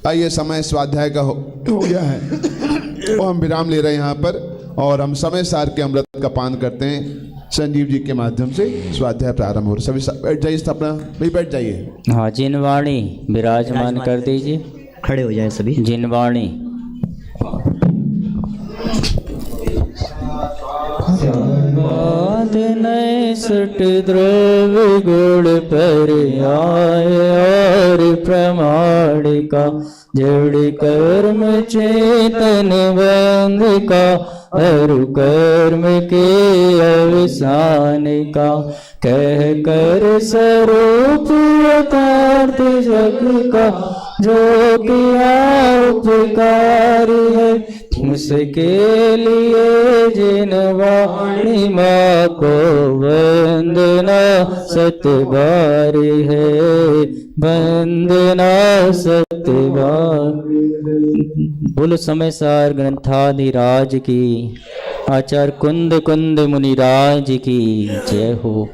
आइए, समय स्वाध्याय का हो गया है तो हम विराम ले रहे हैं यहाँ पर, और हम समय सार के अमृत का पान करते हैं। संजीव जी के माध्यम से स्वाध्याय प्रारंभ हो रहा है। सभी बैठ जाइए, स्थापना भी बैठ जाइए। हाँ, जिनवाणी विराजमान कर दीजिए, खड़े हो जाए सभी। जिनवाणी। नए सट द्रव गुण पर आए और प्रमाणिका जड़ कर्म चेतन बंध का अरु कर्म के अवसान का कह कर स्वरूप यथार्थ जग का जो किया उपकारी है उसके लिए जिनवाणी माँ को वंदना सतबारी है, वंदना सतबारी। बोलो समय सार ग्रंथाधिराज की, आचार्य कुंद कुंद मुनिराज की जय हो।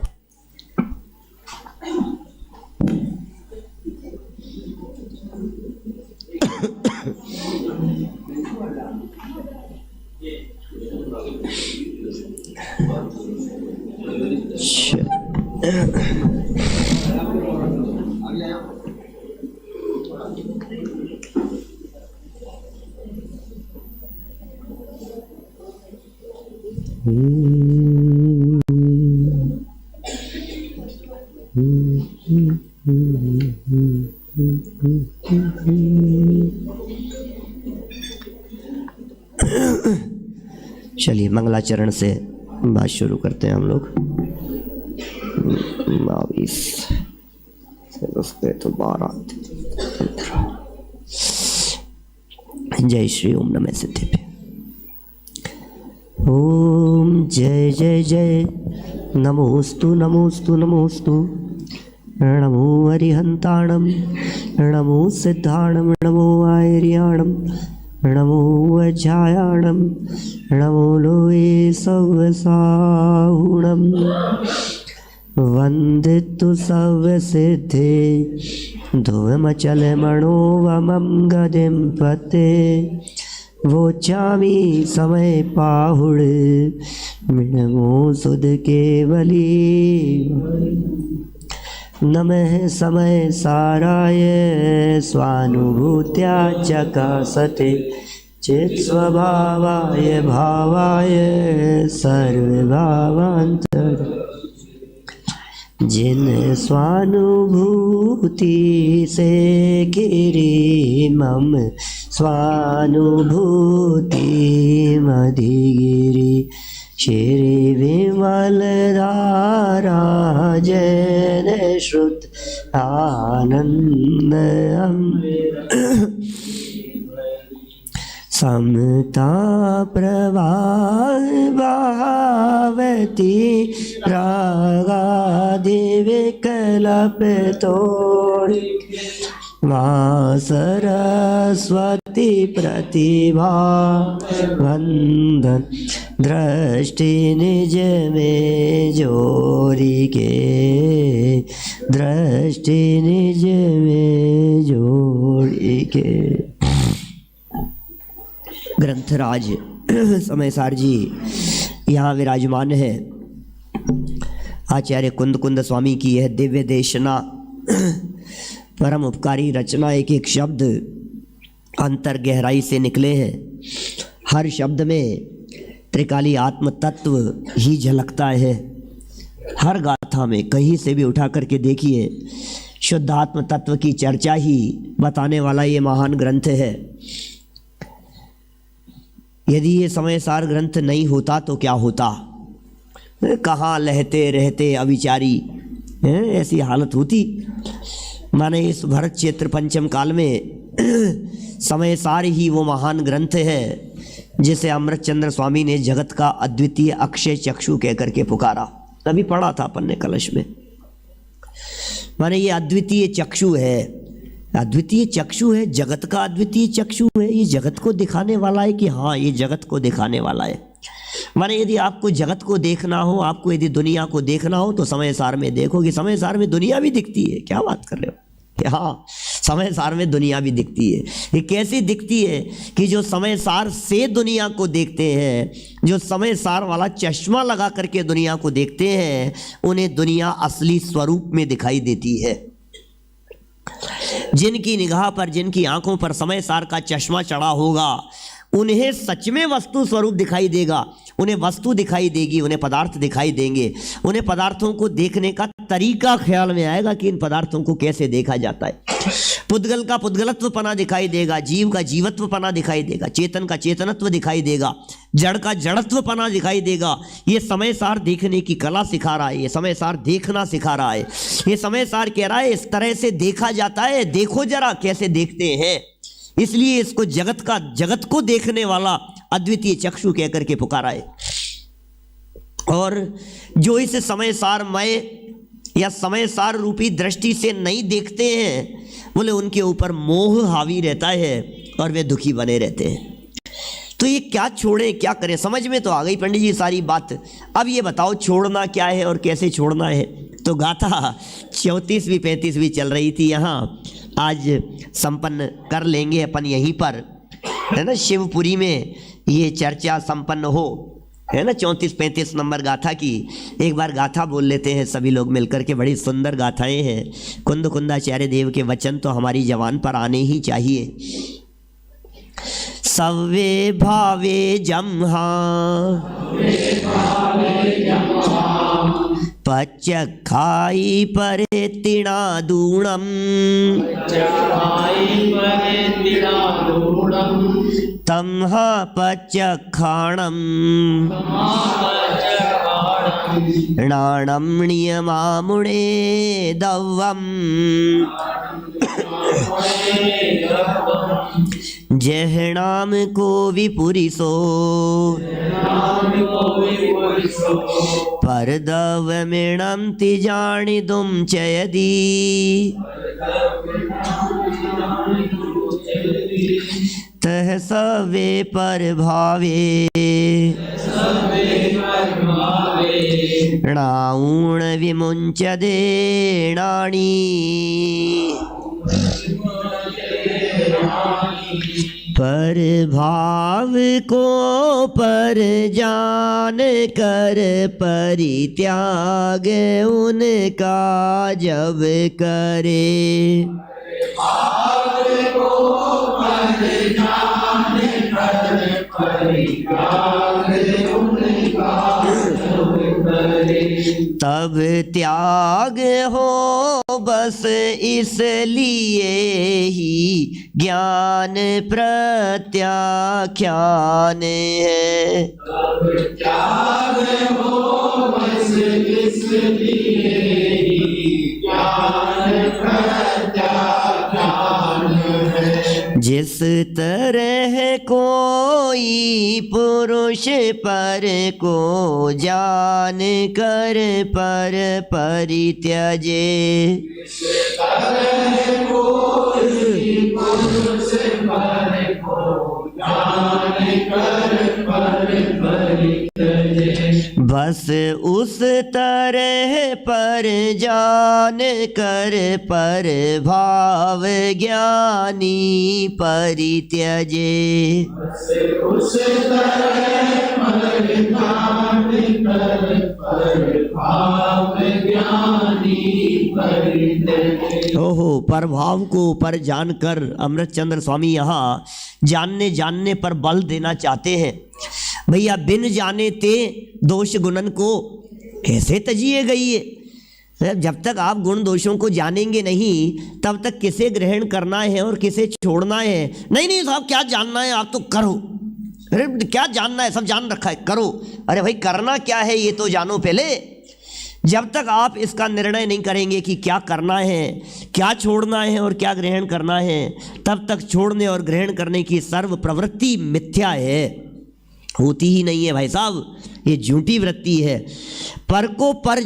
चलिए मंगलाचरण से बात शुरू करते हैं हम लोग। 22 उसके तो 12। जय श्री ओम नमः सिद्धि। ओम जय जय जय नमोस्तु नमोस्तु नमोस्तु नमो हरिहंताणम नमो सिद्धाणम नमो आयर्याणम नमो वज्रायाणम नमो लोये सवसाहुणम वंदितु सवसिद्धे ध्रुवमचल मनोवमं गदिं पते वोचामि समय पाहुड़ मिणमो सुध केवली नमः समय साराय स्वानुभूत्या चकासते चित् स्वभावाय भावाय सर्वभावांतर जिन स्वानुभूति से गिरी मम स्वानुभूति मधिगिरी श्री विमल धारा जन श्रुत आनंद समता प्रवाह भावती रागादि विकल्प तोड़ माँ सरस्वती प्रतिभा वंदन दृष्टि निज में जोरी के दृष्टि निज में जोड़ी के। ग्रंथराज समय सार जी यहाँ विराजमान है। आचार्य कुंद कुंद स्वामी की यह दिव्य देशना, परम उपकारी रचना, एक एक शब्द अंतर गहराई से निकले हैं। हर शब्द में त्रिकाली आत्म तत्व ही झलकता है। हर गाथा में कहीं से भी उठा करके देखिए, शुद्ध आत्म तत्व की चर्चा ही बताने वाला ये महान ग्रंथ है। यदि ये समय सार ग्रंथ नहीं होता तो क्या होता? कहाँ लहते रहते अविचारी, ऐसी हालत होती। माने इस भरत क्षेत्र पंचम काल में समय सार ही वो महान ग्रंथ है जिसे अमृत चंद्र स्वामी ने जगत का अद्वितीय अक्षय चक्षु कह करके पुकारा। तभी पढ़ा था अपन ने कलश में। माने ये अद्वितीय चक्षु है, अद्वितीय चक्षु है, जगत का अद्वितीय चक्षु है। ये जगत को दिखाने वाला है कि हाँ, ये जगत को दिखाने वाला है। माने यदि आपको जगत को देखना हो, आपको यदि दुनिया को देखना हो तो समय सार में देखो कि समय सार में दुनिया भी दिखती है। क्या बात कर रहे हो? हाँ, समय सार में दुनिया भी दिखती है। ये कैसी दिखती है कि जो समय सार से दुनिया को देखते हैं, जो समय सार वाला चश्मा लगा करके दुनिया को देखते हैं, उन्हें दुनिया असली स्वरूप में दिखाई देती है। जिनकी निगाह पर, जिनकी आंखों पर समय सार का चश्मा चढ़ा होगा, उन्हें सच में वस्तु स्वरूप दिखाई देगा, उन्हें वस्तु दिखाई देगी, उन्हें पदार्थ दिखाई देंगे। उन्हें पदार्थों को देखने का तरीका ख्याल में आएगा कि इन पदार्थों को कैसे देखा जाता है। पुद्गल का पुद्गलत्वपना दिखाई देगा, जीव का जीवत्वपना दिखाई देगा, चेतन का चेतनत्व दिखाई देगा, जड़ का जड़त्वपना दिखाई देगा। ये समय सार देखने की कला सिखा रहा है, ये समय सार देखना सिखा रहा है। ये समय सार कह रहा है इस तरह से देखा जाता है, देखो जरा कैसे देखते हैं। इसलिए इसको जगत को देखने वाला अद्वितीय चक्षु कह करके पुकारा है। और जो इस समय सारमय या समय सार रूपी दृष्टि से नहीं देखते हैं, बोले उनके ऊपर मोह हावी रहता है और वे दुखी बने रहते हैं। तो ये क्या छोड़ें, क्या करें, समझ में तो आ गई पंडित जी सारी बात। अब ये बताओ छोड़ना क्या है और कैसे छोड़ना है। तो गाथा 34वीं 35वीं चल रही थी, यहाँ आज संपन्न कर लेंगे अपन यहीं पर, है ना। शिवपुरी में ये चर्चा संपन्न हो, है ना। 34-35 नंबर गाथा की एक बार गाथा बोल लेते हैं सभी लोग मिलकर के। बड़ी सुंदर गाथाएं हैं। कुंद कुंदाचार्य देव के वचन तो हमारी जबान पर आने ही चाहिए। सव्वे भावे जम्हा पच्चखाई परे तिणादूणम तम्हा पच्चखाणम नाणम नियमामुणे दव्वम जहनाम को विपुरिसो परदवमिणं तिजाणिदुं चयदि तह सवे परभावे णाऊण विमुञ्चदे नाणी पर भाव को पर जान कर परित्याग उनका जब करे। तब त्याग हो बस इसलिए ही ज्ञान प्रत्याख्यान है। तब त्याग हो बस इसलिए ही ज्ञान प्रत्याख्यान है। जिस तरह कोई पुरुष पर को जान कर पर परित्यजे, बस उस तरह पर जान कर पर भाव ज्ञानी परित्यजे। उस तरह पर जान कर पर भाव ज्ञानी परित्यजे। ओहो, प्रभाव को पर जानकर अमृत चंद्र स्वामी यहाँ जानने पर बल देना चाहते हैं। भैया बिन जाने ते दोष गुणन को कैसे तजिए गई है। जब तक आप गुण दोषों को जानेंगे नहीं, तब तक किसे ग्रहण करना है और किसे छोड़ना है। नहीं साहब, क्या जानना है आप तो करो। अरे क्या जानना है, सब जान रखा है, करो। अरे भाई करना क्या है ये तो जानो पहले। जब तक आप इसका निर्णय नहीं करेंगे कि क्या करना है, क्या छोड़ना है और क्या ग्रहण करना है, तब तक छोड़ने और ग्रहण करने की सर्व प्रवृत्ति मिथ्या है, होती ही नहीं है भाई साहब। ये झूठी वृत्ति है। पर को पर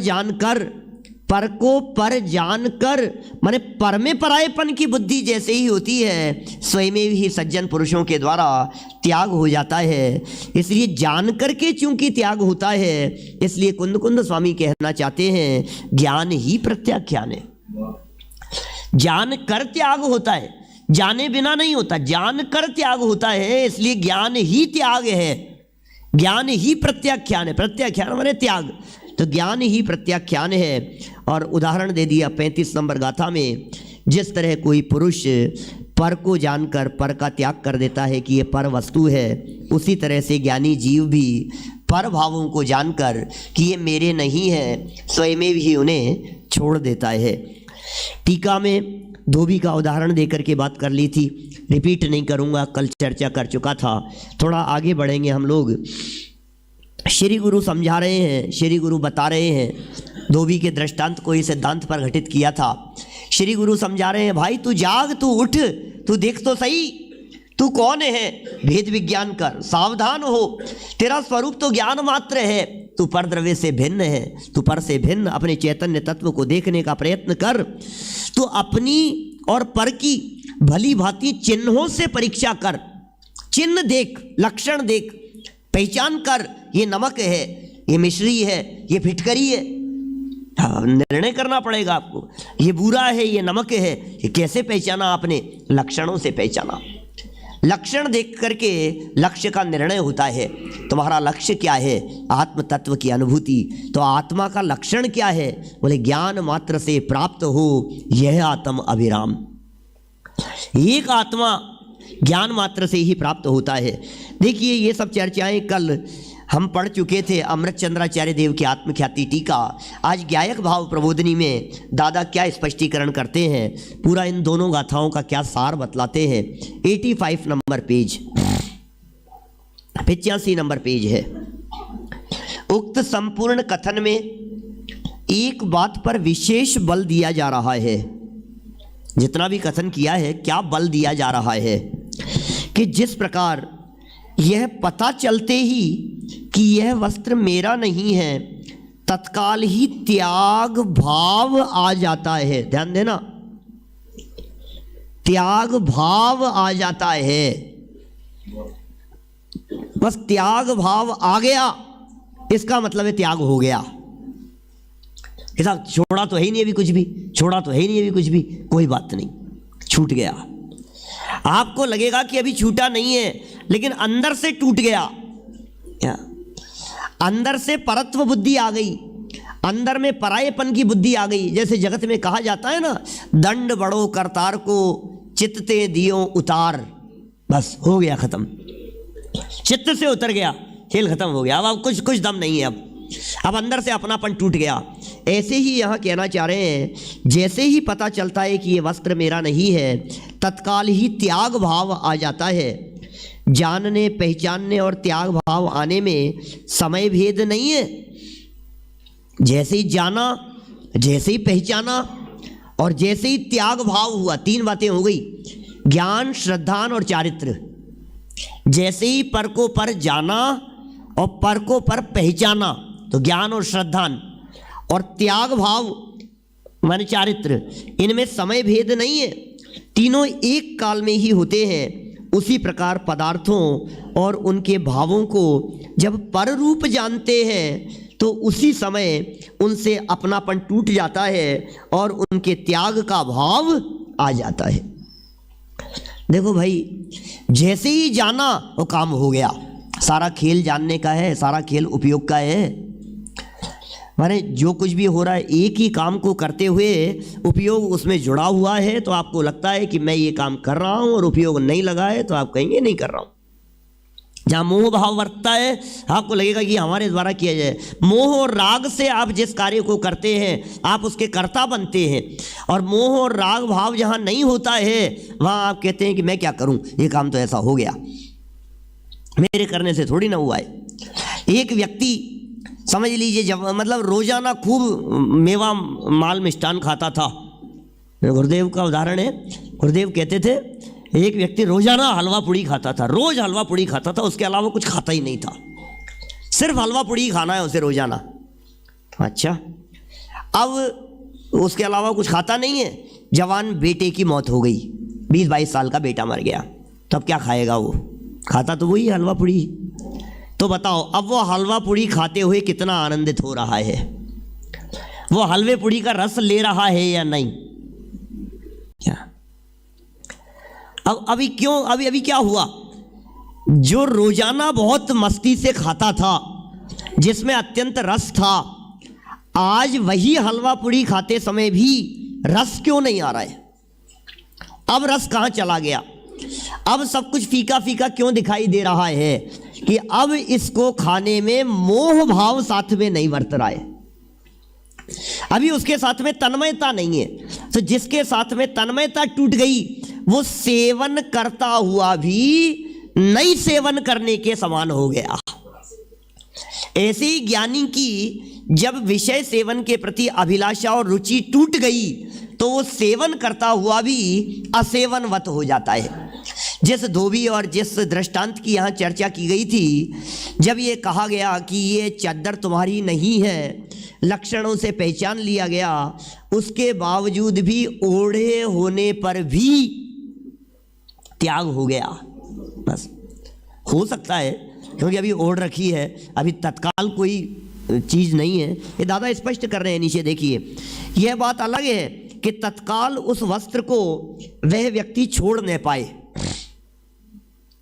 जानकर माने पर में परायेपन की बुद्धि जैसे ही होती है, स्वयं ही सज्जन पुरुषों के द्वारा त्याग हो जाता है। इसलिए जान करके चूंकि त्याग होता है, इसलिए कुंद स्वामी कहना चाहते हैं ज्ञान ही प्रत्याख्यान है। जान कर त्याग होता है, जाने बिना नहीं होता, जान कर त्याग होता है। इसलिए ज्ञान ही त्याग है, ज्ञान ही प्रत्याख्यान है। प्रत्याख्यान माने त्याग, तो ज्ञान ही प्रत्याख्यान है। और उदाहरण दे दिया 35 नंबर गाथा में, जिस तरह कोई पुरुष पर को जानकर पर का त्याग कर देता है कि ये पर वस्तु है, उसी तरह से ज्ञानी जीव भी पर भावों को जानकर कि ये मेरे नहीं है, स्वयं ही उन्हें छोड़ देता है। टीका में धोबी का उदाहरण देकर के बात कर ली थी, रिपीट नहीं करूँगा, कल चर्चा कर चुका था। थोड़ा आगे बढ़ेंगे हम लोग। श्री गुरु समझा रहे हैं, श्री गुरु बता रहे हैं। धोबी के दृष्टांत को इस सिद्धांत पर घटित किया था। श्री गुरु समझा रहे हैं, भाई तू जाग, तू उठ, तू देख तो सही, तू कौन है, भेद विज्ञान कर, सावधान हो। तेरा स्वरूप तो ज्ञान मात्र है, तू पर द्रव्य से भिन्न है, तू पर से भिन्न अपने चैतन्य तत्व को देखने का प्रयत्न कर। तू अपनी और पर की भली भांति चिन्हों से परीक्षा कर, चिन्ह देख, लक्षण देख, पहचान कर, ये नमक है, ये मिश्री है, ये फिटकरी है। निर्णय करना पड़ेगा आपको, ये बुरा है, ये नमक है। ये कैसे पहचाना आपने? लक्षणों से पहचाना। लक्षण देख करके लक्ष्य का निर्णय होता है। तुम्हारा लक्ष्य क्या है? आत्म तत्व की अनुभूति। तो आत्मा का लक्षण क्या है? बोले ज्ञान मात्र से प्राप्त हो यह आत्म अभिराम। एक आत्मा ज्ञान मात्र से ही प्राप्त होता है। देखिए ये सब चर्चाएं कल हम पढ़ चुके थे। अमृत चंद्राचार्य देव की आत्मख्याति टीका। आज ज्ञायक भाव प्रबोधनी में दादा क्या स्पष्टीकरण करते हैं, पूरा इन दोनों गाथाओं का क्या सार बतलाते हैं। 85 नंबर पेज, 85 नंबर पेज है। उक्त संपूर्ण कथन में एक बात पर विशेष बल दिया जा रहा है। जितना भी कथन किया है, क्या बल दिया जा रहा है कि जिस प्रकार यह पता चलते ही कि यह वस्त्र मेरा नहीं है, तत्काल ही त्याग भाव आ जाता है। ध्यान देना, त्याग भाव आ जाता है। बस त्याग भाव आ गया, इसका मतलब है त्याग हो गया। ऐसा छोड़ा तो है ही नहीं अभी कुछ भी, छोड़ा तो है ही नहीं अभी कुछ भी, कोई बात नहीं, छूट गया। आपको लगेगा कि अभी छूटा नहीं है, लेकिन अंदर से टूट गया। अंदर से परत्व बुद्धि आ गई, अंदर में परायेपन की बुद्धि आ गई। जैसे जगत में कहा जाता है ना, दंड बड़ो करतार को चित्ते दियो उतार। बस हो गया, खत्म, चित्त से उतर गया, खेल खत्म हो गया। अब कुछ दम नहीं है, अब अंदर से अपनापन टूट गया। ऐसे ही यहाँ कहना चाह रहे हैं, जैसे ही पता चलता है कि ये वस्त्र मेरा नहीं है, तत्काल ही त्याग भाव आ जाता है। जानने, पहचानने और त्याग भाव आने में समय भेद नहीं है। जैसे ही जाना, जैसे ही पहचाना और जैसे ही त्याग भाव हुआ, तीन बातें हो गई, ज्ञान, श्रद्धान और चारित्र। जैसे ही पर को पर जाना और पर को पर पहचाना, तो ज्ञान और श्रद्धान, और त्याग भाव माने चारित्र, इनमें समय भेद नहीं है, तीनों एक काल में ही होते हैं। उसी प्रकार पदार्थों और उनके भावों को जब पर रूप जानते हैं, तो उसी समय उनसे अपनापन टूट जाता है और उनके त्याग का भाव आ जाता है। देखो भाई, जैसे ही जाना वो काम हो गया। सारा खेल जानने का है, सारा खेल उपयोग का है। माने जो कुछ भी हो रहा है, एक ही काम को करते हुए उपयोग उसमें जुड़ा हुआ है, तो आपको लगता है कि मैं ये काम कर रहा हूँ, और उपयोग नहीं लगा है तो आप कहेंगे नहीं कर रहा हूँ। जहाँ मोह भाव वर्तता है, आपको लगेगा कि हमारे द्वारा किया जाए। मोह और राग से आप जिस कार्य को करते हैं, आप उसके कर्ता बनते हैं। और मोह और राग भाव जहाँ नहीं होता है, वहाँ आप कहते हैं कि मैं क्या करूँ, ये काम तो ऐसा हो गया, मेरे करने से थोड़ी ना हुआ है। एक व्यक्ति समझ लीजिए, जब मतलब रोजाना खूब मेवा माल मिष्टान खाता था। गुरुदेव का उदाहरण है। गुरुदेव कहते थे, एक व्यक्ति रोजाना हलवा पूड़ी खाता था, रोज हलवा पूड़ी खाता था, उसके अलावा कुछ खाता ही नहीं था, सिर्फ हलवा पूड़ी खाना है उसे रोजाना। अच्छा, अब उसके अलावा कुछ खाता नहीं है। जवान बेटे की मौत हो गई, 20-22 साल का बेटा मर गया, तब क्या खाएगा वो? खाता तो वही हलवा पूड़ी। तो बताओ, अब वो हलवा पूड़ी खाते हुए कितना आनंदित हो रहा है? वो हलवे पूड़ी का रस ले रहा है या नहीं? क्या अब अभी क्या हुआ? जो रोजाना बहुत मस्ती से खाता था, जिसमें अत्यंत रस था, आज वही हलवा पूड़ी खाते समय भी रस क्यों नहीं आ रहा है? अब रस कहाँ चला गया? अब सब कुछ फीका फीका क्यों दिखाई दे रहा है? कि अब इसको खाने में मोह भाव साथ में नहीं बरत रहा है, अभी उसके साथ में तन्मयता नहीं है। तो जिसके साथ में तन्मयता टूट गई, वो सेवन करता हुआ भी नहीं सेवन करने के समान हो गया। ऐसे ही ज्ञानी की जब विषय सेवन के प्रति अभिलाषा और रुचि टूट गई, तो वो सेवन करता हुआ भी असेवनवत हो जाता है। जिस धोबी और जिस दृष्टांत की यहाँ चर्चा की गई थी, जब ये कहा गया कि ये चादर तुम्हारी नहीं है, लक्षणों से पहचान लिया गया, उसके बावजूद भी ओढ़े होने पर भी त्याग हो गया। बस हो सकता है क्योंकि अभी ओढ़ रखी है, अभी तत्काल कोई चीज़ नहीं है। ये दादा स्पष्ट कर रहे हैं नीचे, देखिए। यह बात अलग है कि तत्काल उस वस्त्र को वह व्यक्ति छोड़ न पाए,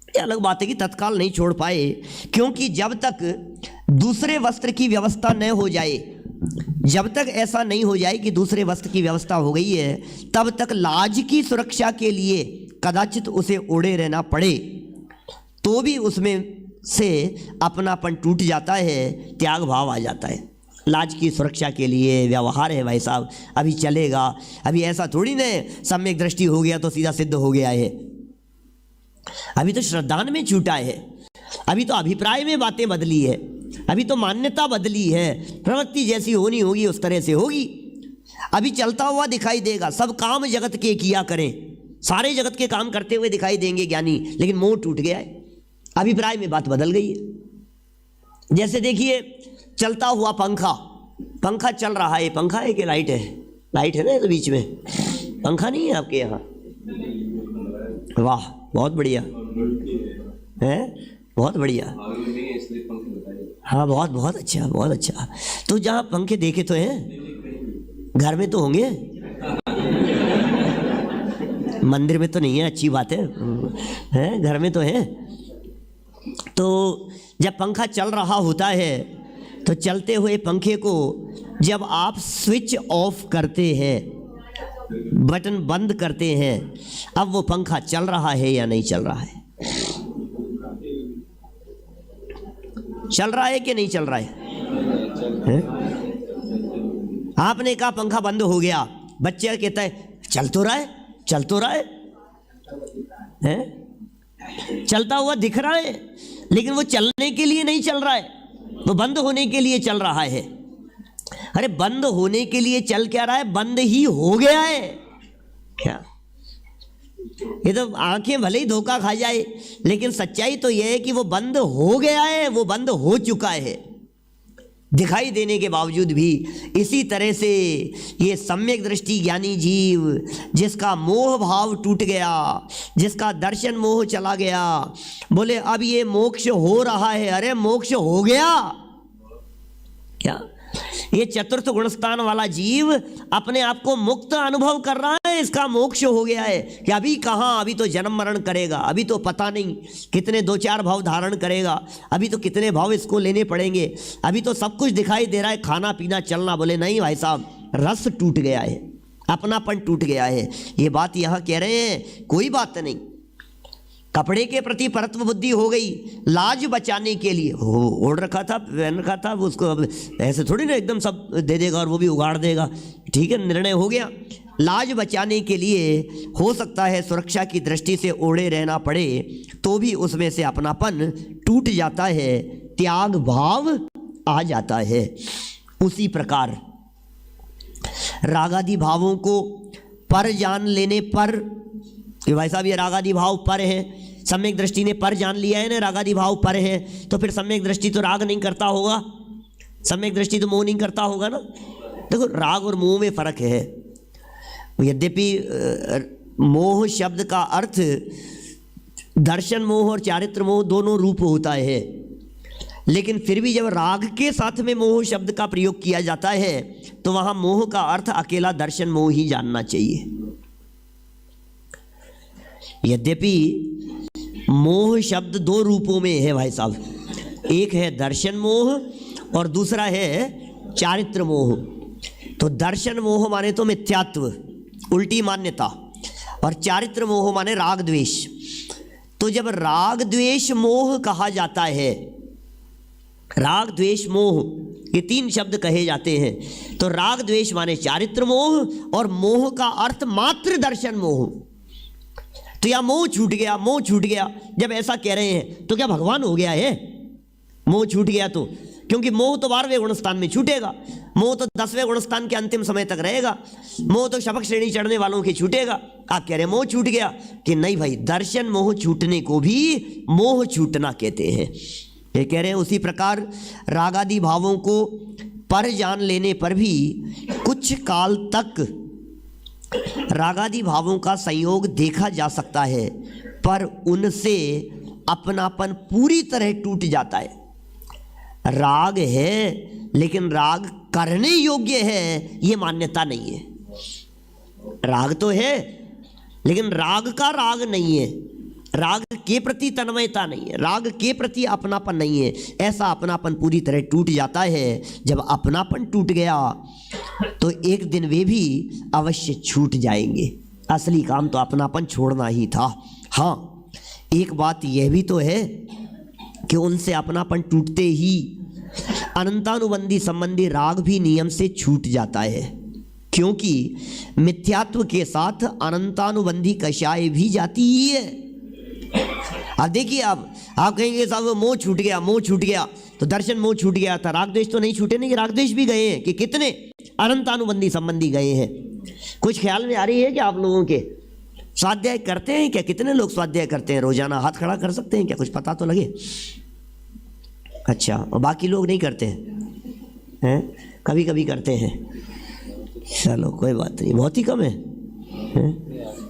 ये अलग बात है कि तत्काल नहीं छोड़ पाए, क्योंकि जब तक दूसरे वस्त्र की व्यवस्था न हो जाए, जब तक ऐसा नहीं हो जाए कि दूसरे वस्त्र की व्यवस्था हो गई है, तब तक लाज की सुरक्षा के लिए कदाचित उसे ओढ़े रहना पड़े, तो भी उसमें से अपनापन टूट जाता है, त्याग भाव आ जाता है। लाज की सुरक्षा के लिए व्यवहार है भाई साहब, अभी चलेगा। अभी ऐसा थोड़ी ना सम्यक दृष्टि हो गया तो सीधा सिद्ध हो गया है, अभी तो श्रद्धान में छूटा है, अभी तो अभिप्राय में बातें बदली है, अभी तो मान्यता बदली है। प्रवृत्ति जैसी होनी होगी उस तरह से होगी। अभी चलता हुआ दिखाई देगा, सब काम जगत के किया करें, सारे जगत के काम करते हुए दिखाई देंगे ज्ञानी, लेकिन मोह टूट गया है, अभिप्राय में बात बदल गई है। जैसे देखिए चलता हुआ पंखा चल रहा है, पंखा है कि लाइट है? लाइट है ना तो बीच में, पंखा नहीं है आपके यहाँ? वाह, बहुत बढ़िया है, बहुत बढ़िया। हाँ, बहुत बहुत अच्छा, बहुत अच्छा। तो जहाँ पंखे देखे तो हैं, घर में तो होंगे, मंदिर में तो नहीं है, अच्छी बात है, घर में तो है। तो जब पंखा चल रहा होता है, तो चलते हुए पंखे को जब आप स्विच ऑफ करते हैं, बटन बंद करते हैं, अब वो पंखा चल रहा है या नहीं चल रहा है? चल रहा है कि नहीं चल रहा है? आपने कहा पंखा बंद हो गया, बच्चा कहता है चल तो रहा है, चल तो रहा है, चलता हुआ दिख रहा है, लेकिन वो चलने के लिए नहीं चल रहा है, वो बंद होने के लिए चल रहा है। अरे बंद होने के लिए चल क्या रहा है? बंद ही हो गया है क्या? ये तो आंखें भले ही धोखा खा जाए, लेकिन सच्चाई तो यह है कि वो बंद हो गया है, वो बंद हो चुका है दिखाई देने के बावजूद भी। इसी तरह से ये सम्यक दृष्टि ज्ञानी जीव, जिसका मोह भाव टूट गया, जिसका दर्शन मोह चला गया, बोले अब ये मोक्ष हो रहा है। अरे मोक्ष हो गया क्या? ये चतुर्थ गुणस्थान वाला जीव अपने आप को मुक्त अनुभव कर रहा है, इसका मोक्ष हो गया है। कि अभी कहाँ, अभी तो जन्म मरण करेगा, अभी तो पता नहीं कितने 2-4 भाव धारण करेगा, अभी तो कितने भाव इसको लेने पड़ेंगे, अभी तो सब कुछ दिखाई दे रहा है, खाना पीना चलना। बोले नहीं भाई साहब, रस टूट गया है, अपनापन टूट गया है। ये बात यहाँ कह रहे हैं, कोई बात नहीं। कपड़े के प्रति परत्व बुद्धि हो गई, लाज बचाने के लिए ओढ़ रखा था, पहन रखा था, उसको अब ऐसे थोड़ी ना एकदम सब दे देगा और वो भी उगाड़ देगा। ठीक है, निर्णय हो गया। लाज बचाने के लिए हो सकता है सुरक्षा की दृष्टि से ओढ़े रहना पड़े, तो भी उसमें से अपनापन टूट जाता है, त्याग भाव आ जाता है। उसी प्रकार रागादि भावों को पर जान लेने पर, कि भाई साहब ये रागादि भाव पर है, सम्यक दृष्टि ने पर जान लिया है ना, रागादि भाव पर है, तो फिर सम्यक दृष्टि तो राग नहीं करता होगा, सम्यक दृष्टि तो मोह नहीं करता होगा ना। देखो राग और मोह में फर्क है। यद्यपि मोह शब्द का अर्थ दर्शन मोह और चारित्र मोह दोनों रूप होता है, लेकिन फिर भी जब राग के साथ में मोह शब्द का प्रयोग किया जाता है, तो वहाँ मोह का अर्थ अकेला दर्शन मोह ही जानना चाहिए। यद्यपि मोह शब्द दो रूपों में है भाई साहब, एक है दर्शन मोह और दूसरा है चारित्र मोह। तो दर्शन मोह माने तो मिथ्यात्व, उल्टी मान्यता, और चारित्र मोह माने राग द्वेष। तो जब राग द्वेष मोह कहा जाता है, राग द्वेष मोह ये तीन शब्द कहे जाते हैं, तो राग द्वेष माने चारित्र मोह और मोह का अर्थ मात्र दर्शन मोह। तो या मोह छूट गया, मोह छूट गया, जब ऐसा कह रहे हैं तो क्या भगवान हो गया है? मोह छूट गया तो, क्योंकि मोह तो 12वें गुणस्थान में छूटेगा, मोह तो 10वें गुणस्थान के अंतिम समय तक रहेगा, मोह तो शबक श्रेणी चढ़ने वालों के छूटेगा। आप कह रहे हैं मोह छूट गया, कि नहीं भाई, दर्शन मोह छूटने को भी मोह छूटना कहते हैं। ये कह रहे हैं उसी प्रकार रागादि भावों को पर जान लेने पर भी कुछ काल तक रागादि भावों का संयोग देखा जा सकता है, पर उनसे अपनापन पूरी तरह टूट जाता है। राग है लेकिन राग करने योग्य है, ये मान्यता नहीं है। राग तो है लेकिन राग का राग नहीं है, राग के प्रति तन्मयता नहीं है, राग के प्रति अपनापन नहीं है। ऐसा अपनापन पूरी तरह टूट जाता है। जब अपनापन टूट गया तो एक दिन वे भी अवश्य छूट जाएंगे। असली काम तो अपनापन छोड़ना ही था। हाँ, एक बात यह भी तो है कि उनसे अपनापन टूटते ही अनंतानुबंधी संबंधी राग भी नियम से छूट जाता है, क्योंकि मिथ्यात्व के साथ अनंतानुबंधी कषाय भी जाती ही है। अब देखिए, आप कहेंगे साहब मोह छूट गया, मोह छूट गया, तो दर्शन मोह छूट गया था, राग द्वेष तो नहीं छूटे। नहीं, राग द्वेष भी गए हैं, कि कितने अनंतानुबंधी संबंधी गए हैं। कुछ ख्याल में आ रही है कि आप लोगों के स्वाध्याय करते हैं क्या? कितने लोग स्वाध्याय करते हैं रोजाना? हाथ खड़ा कर सकते हैं क्या? कुछ पता तो लगे। अच्छा, और बाकी लोग नहीं करते हैं? कभी कभी करते हैं। चलो कोई बात नहीं, बहुत ही कम है,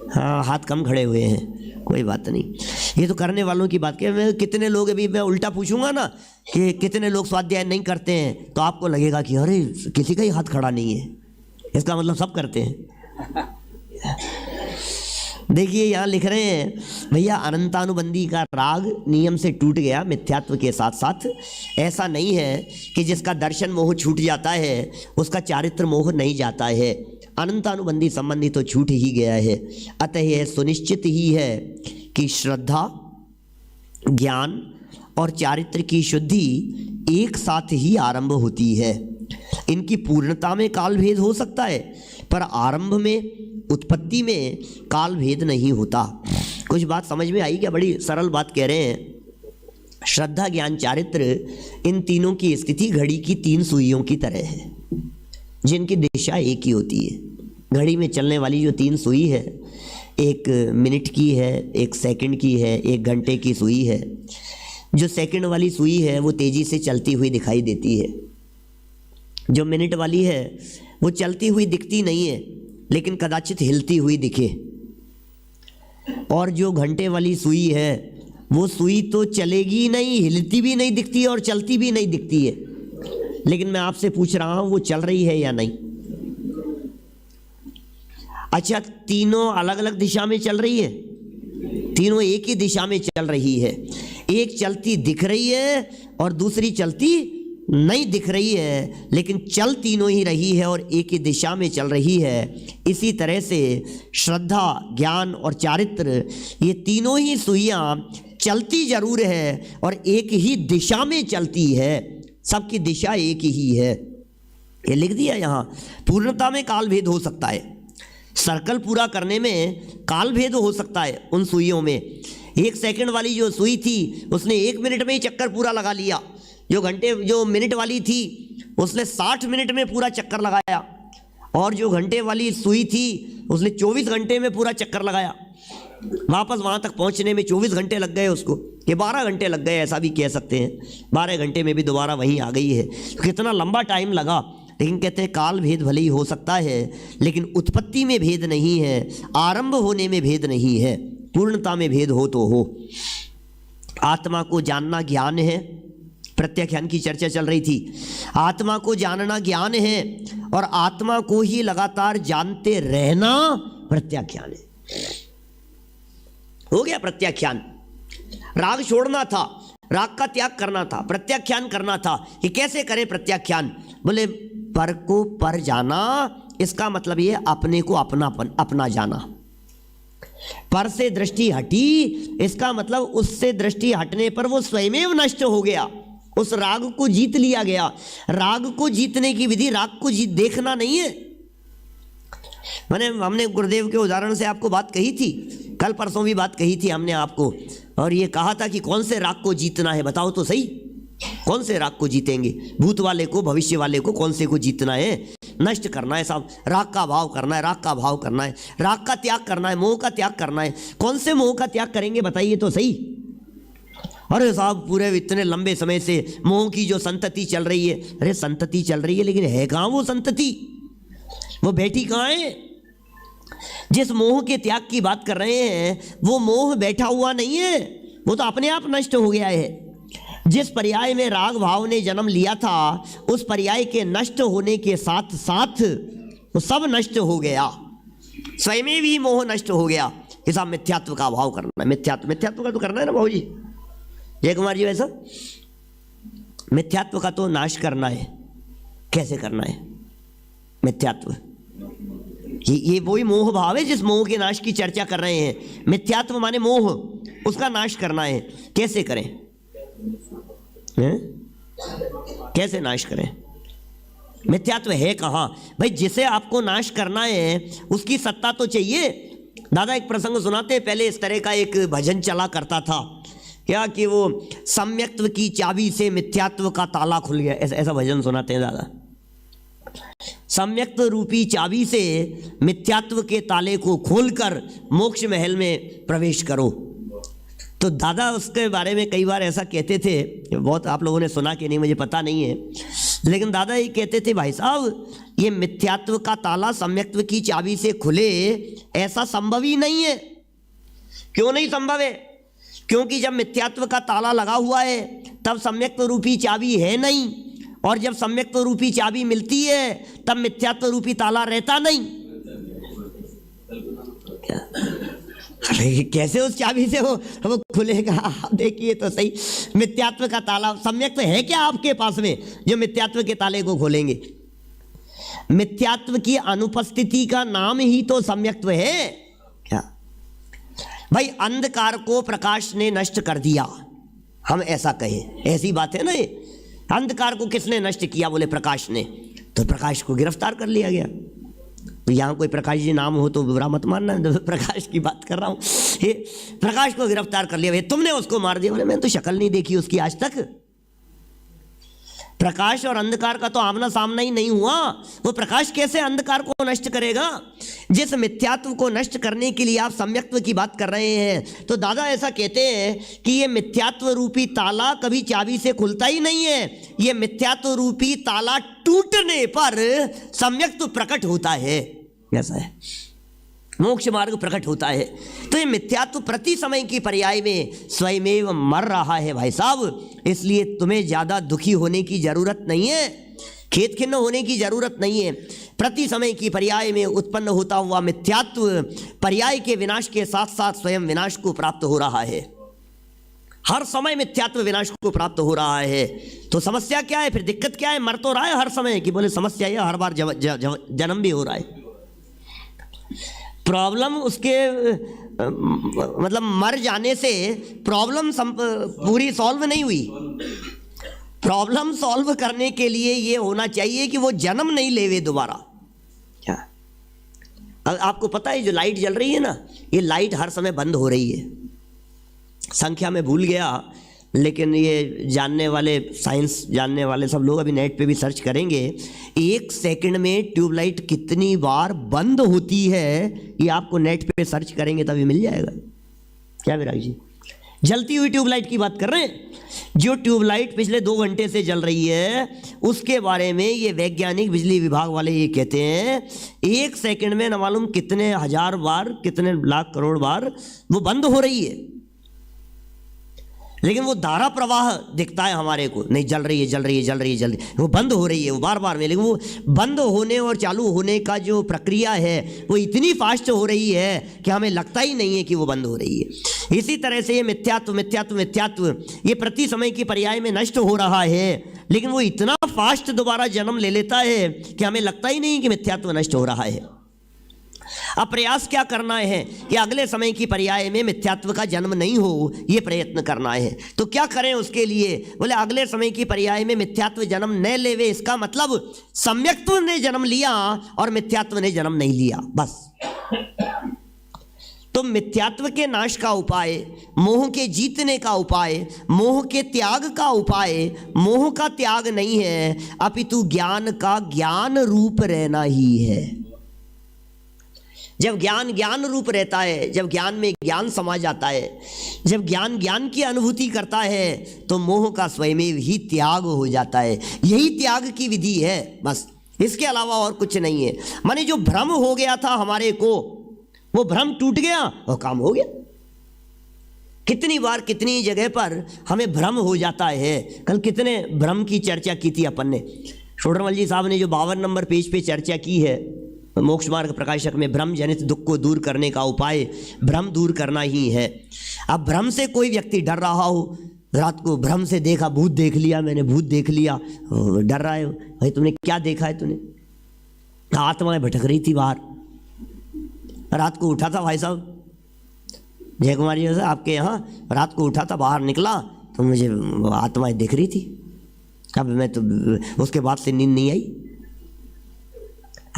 हाँ, हाथ कम खड़े हुए हैं, कोई बात नहीं। ये तो करने वालों की बात है। मैं कितने लोग, अभी मैं उल्टा पूछूंगा ना कि कितने लोग स्वाध्याय नहीं करते हैं, तो आपको लगेगा कि अरे किसी का ही हाथ खड़ा नहीं है, इसका मतलब सब करते हैं। देखिए यहाँ लिख रहे हैं, भैया अनंतानुबंधी का राग नियम से टूट गया मिथ्यात्व के साथ साथ। ऐसा नहीं है कि जिसका दर्शन मोह छूट जाता है उसका चारित्र मोह नहीं जाता है। अनंतानुबंधी संबंधी तो छूट ही गया है। अतः यह सुनिश्चित ही है कि श्रद्धा, ज्ञान और चारित्र की शुद्धि एक साथ ही आरंभ होती है। इनकी पूर्णता में काल भेद हो सकता है, पर आरंभ में, उत्पत्ति में काल भेद नहीं होता। कुछ बात समझ में आई क्या? बड़ी सरल बात कह रहे हैं। श्रद्धा, ज्ञान, चारित्र, इन तीनों की स्थिति घड़ी की 3 सुइयों की तरह है, जिनकी दिशा एक ही होती है। घड़ी में चलने वाली जो 3 सुई है, एक मिनट की है, एक सेकंड की है, एक घंटे की सुई है। जो सेकंड वाली सुई है वो तेजी से चलती हुई दिखाई देती है, जो मिनट वाली है वो चलती हुई दिखती नहीं है लेकिन कदाचित हिलती हुई दिखे, और जो घंटे वाली सुई है वो सुई तो चलेगी नहीं, हिलती भी नहीं दिखती और चलती भी नहीं दिखती है। लेकिन मैं आपसे पूछ रहा हूं वो चल रही है या नहीं? अच्छा, तीनों अलग अलग दिशा में चल रही है? तीनों एक ही दिशा में चल रही है। एक चलती दिख रही है और दूसरी चलती नहीं दिख रही है, लेकिन चल तीनों ही रही है और एक ही दिशा में चल रही है। इसी तरह से श्रद्धा, ज्ञान और चारित्र, ये तीनों ही सुइयां चलती जरूर है और एक ही दिशा में चलती है, सबकी दिशा एक ही है। ये लिख दिया यहाँ। पूर्णता में काल भेद हो सकता है, सर्कल पूरा करने में काल भेद हो सकता है उन सुइयों में। 1 सेकंड वाली जो सुई थी उसने 1 मिनट में ही चक्कर पूरा लगा लिया, जो मिनट वाली थी उसने 60 मिनट में पूरा चक्कर लगाया, और जो घंटे वाली सुई थी उसने 24 घंटे में पूरा चक्कर लगाया। वापस वहाँ तक पहुँचने में 24 घंटे लग गए उसको, कि 12 घंटे लग गए, ऐसा भी कह सकते हैं। 12 घंटे में भी दोबारा वहीं आ गई है। तो कितना लंबा टाइम लगा। लेकिन कहते हैं काल भेद भले ही हो सकता है, लेकिन उत्पत्ति में भेद नहीं है, आरंभ होने में भेद नहीं है, पूर्णता में भेद हो तो हो। आत्मा को जानना ज्ञान है, प्रत्याख्यान की चर्चा चल रही थी। आत्मा को जानना ज्ञान है और आत्मा को ही लगातार जानते रहना प्रत्याख्यान है। हो गया प्रत्याख्यान। राग छोड़ना था, राग का त्याग करना था, प्रत्याख्यान करना था। ये कैसे करें प्रत्याख्यान? बोले पर को पर जाना, इसका मतलब ये अपने को अपनापन, अपना जाना। पर से दृष्टि हटी, इसका मतलब उससे दृष्टि हटने पर वो स्वयमेव नष्ट हो गया, उस राग को जीत लिया गया। राग को जीतने की विधि राग को देखना नहीं है। हमने गुरुदेव के उदाहरण से आपको बात कही थी, कल परसों भी बात कही थी हमने आपको, और ये कहा था कि कौन से राग को जीतना है, बताओ तो सही, कौन से राग को जीतेंगे? भूत वाले को, भविष्य वाले को, कौन से को जीतना है? नष्ट करना है साहब, राग का भाव करना है, राग का भाव करना है, राग का त्याग करना है, मोह का त्याग करना है। कौन से मोह का त्याग करेंगे बताइए तो सही। अरे साहब पूरे इतने लंबे समय से मोह की जो संतति चल रही है, अरे संतति चल रही है लेकिन है कहाँ वो संतति? वो बैठी कहाँ है? जिस मोह के त्याग की बात कर रहे हैं वो मोह बैठा हुआ नहीं है, वो तो अपने आप नष्ट हो गया है। जिस पर्याय में राग भाव ने जन्म लिया था, उस पर्याय के नष्ट होने के साथ साथ वो सब नष्ट हो गया, स्वयं में भी मोह नष्ट हो गया। ये सब मिथ्यात्व का भाव करना है, मिथ्यात्व का तो करना है ना भाऊ जी, जय कुमार जी। वैसा मिथ्यात्व का तो नाश करना है। कैसे करना है मिथ्यात्व? ये वही मोह भाव है जिस मोह के नाश की चर्चा कर रहे हैं। मिथ्यात्व माने मोह, उसका नाश करना है। कैसे करें? कैसे नाश करें? मिथ्यात्व है कहाँ भाई? जिसे आपको नाश करना है उसकी सत्ता तो चाहिए। दादा एक प्रसंग सुनाते हैं, पहले इस तरह का एक भजन चला करता था क्या कि वो सम्यक्त्व की चाबी से मिथ्यात्व का ताला खुल गया, ऐसा भजन सुनाते हैं दादा। सम्यक्त्व रूपी चाबी से मिथ्यात्व के ताले को खोलकर मोक्ष महल में प्रवेश करो। तो दादा उसके बारे में कई बार ऐसा कहते थे, बहुत आप लोगों ने सुना कि नहीं मुझे पता नहीं है, लेकिन दादा ये कहते थे भाई साहब ये मिथ्यात्व का ताला सम्यक्त्व की चाबी से खुले ऐसा संभव ही नहीं है। क्यों नहीं संभव है? क्योंकि जब मिथ्यात्व का ताला लगा हुआ है तब सम्यक्त्व रूपी चाबी है नहीं, और जब सम्यक्त्व रूपी चाबी मिलती है तब मिथ्यात्व रूपी ताला रहता नहीं। अरे कैसे उस चाबी से वो खुलेगा? आप देखिए तो सही, मिथ्यात्व का ताला, सम्यक्त्व है क्या आपके पास में जो मिथ्यात्व के ताले को खोलेंगे? मिथ्यात्व की अनुपस्थिति का नाम ही तो सम्यक्त्व है क्या भाई? अंधकार को प्रकाश ने नष्ट कर दिया, हम ऐसा कहें, ऐसी बात है ना ये। अंधकार को किसने नष्ट किया? बोले प्रकाश ने। तो प्रकाश को गिरफ्तार कर लिया गया। तो यहाँ कोई प्रकाश जी नाम हो तो बुरा मत मानना, प्रकाश की बात कर रहा हूँ। ये प्रकाश को गिरफ्तार कर लिया, तुमने उसको मार दिया। बोले मैंने तो शक्ल नहीं देखी उसकी आज तक। प्रकाश और अंधकार का तो आमना सामना ही नहीं हुआ, वो प्रकाश कैसे अंधकार को नष्ट करेगा? जिस मिथ्यात्व को नष्ट करने के लिए आप सम्यक्त्व की बात कर रहे हैं, तो दादा ऐसा कहते हैं कि ये मिथ्यात्व रूपी ताला कभी चाबी से खुलता ही नहीं है। ये मिथ्यात्व रूपी ताला टूटने पर सम्यक्त्व प्रकट होता है। ऐसा है, मोक्ष मार्ग प्रकट होता है। तो ये मिथ्यात्व प्रति समय की पर्याय में स्वयमेव मर रहा है भाई साहब। इसलिए तुम्हें ज़्यादा दुखी होने की जरूरत नहीं है, खेद खिन्न होने की जरूरत नहीं है। प्रति समय की पर्याय में उत्पन्न होता हुआ मिथ्यात्व पर्याय के विनाश के साथ साथ स्वयं विनाश को प्राप्त हो रहा है। हर समय मिथ्यात्व विनाश को प्राप्त हो रहा है। तो समस्या क्या है फिर? दिक्कत क्या है? मर तो रहा है हर समय की। बोले समस्या यह हर बार जन्म भी हो रहा है। प्रॉब्लम उसके मतलब मर जाने से प्रॉब्लम पूरी सॉल्व नहीं हुई। प्रॉब्लम सॉल्व करने के लिए ये होना चाहिए कि वो जन्म नहीं लेवे दोबारा। क्या आपको पता है जो लाइट जल रही है ना, ये लाइट हर समय बंद हो रही है। संख्या में भूल गया, लेकिन ये जानने वाले, साइंस जानने वाले सब लोग अभी नेट पे भी सर्च करेंगे। 1 सेकंड में ट्यूबलाइट कितनी बार बंद होती है, ये आपको नेट पे सर्च करेंगे तभी मिल जाएगा। क्या विराग जी? जलती हुई ट्यूबलाइट की बात कर रहे हैं। जो ट्यूबलाइट पिछले 2 घंटे से जल रही है उसके बारे में ये वैज्ञानिक बिजली विभाग वाले ये कहते हैं 1 सेकंड में न मालूम कितने हजार बार, कितने लाख करोड़ बार वो बंद हो रही है। लेकिन वो धारा प्रवाह दिखता है हमारे को, नहीं जल रही है जल रही है जल रही है जल रही है, वो बंद हो रही है वो बार बार में, लेकिन वो बंद होने और चालू होने का जो प्रक्रिया है वो इतनी फास्ट हो रही है कि हमें लगता ही नहीं है कि वो बंद हो रही है। इसी तरह से ये मिथ्यात्व मिथ्यात्व मिथ्यात्व ये प्रति समय की पर्याय में नष्ट हो रहा है, लेकिन वो इतना फास्ट दोबारा जन्म ले लेता है कि हमें लगता ही नहीं कि मिथ्यात्व नष्ट हो रहा है। अब प्रयास क्या करना है कि अगले समय की पर्याय में मिथ्यात्व का जन्म नहीं हो, ये प्रयत्न करना है। तो क्या करें उसके लिए? बोले अगले समय की पर्याय में मिथ्यात्व जन्म न लेवे, इसका मतलब सम्यक्त्व ने जन्म लिया और मिथ्यात्व ने जन्म नहीं लिया, बस। तो मिथ्यात्व के नाश का उपाय, मोह के जीतने का उपाय, मोह के त्याग का उपाय मोह का त्याग नहीं है, अपितु ज्ञान का ज्ञान रूप रहना ही है। जब ज्ञान ज्ञान रूप रहता है, जब ज्ञान में ज्ञान समा जाता है, जब ज्ञान ज्ञान की अनुभूति करता है, तो मोह का स्वयं ही त्याग हो जाता है। यही त्याग की विधि है, बस, इसके अलावा और कुछ नहीं है। माने जो भ्रम हो गया था हमारे को, वो भ्रम टूट गया और काम हो गया। कितनी बार कितनी जगह पर हमें भ्रम हो जाता है। कल कितने भ्रम की चर्चा की थी अपन ने, छोटरमल जी साहब ने जो 52 नंबर पेज पे चर्चा की है मोक्ष मार्ग प्रकाशक में, भ्रम जनित दुख को दूर करने का उपाय भ्रम दूर करना ही है। अब भ्रम से कोई व्यक्ति डर रहा हो, रात को भ्रम से देखा, भूत देख लिया मैंने, भूत देख लिया, डर रहा है। भाई तुमने क्या देखा है? तूने आत्माएं भटक रही थी बाहर। रात को उठा था भाई साहब जय कुमार जी से आपके यहाँ, रात को उठा था, बाहर निकला तो मुझे आत्माएं दिख रही थी। अब मैं तो उसके बाद से नींद नहीं आई।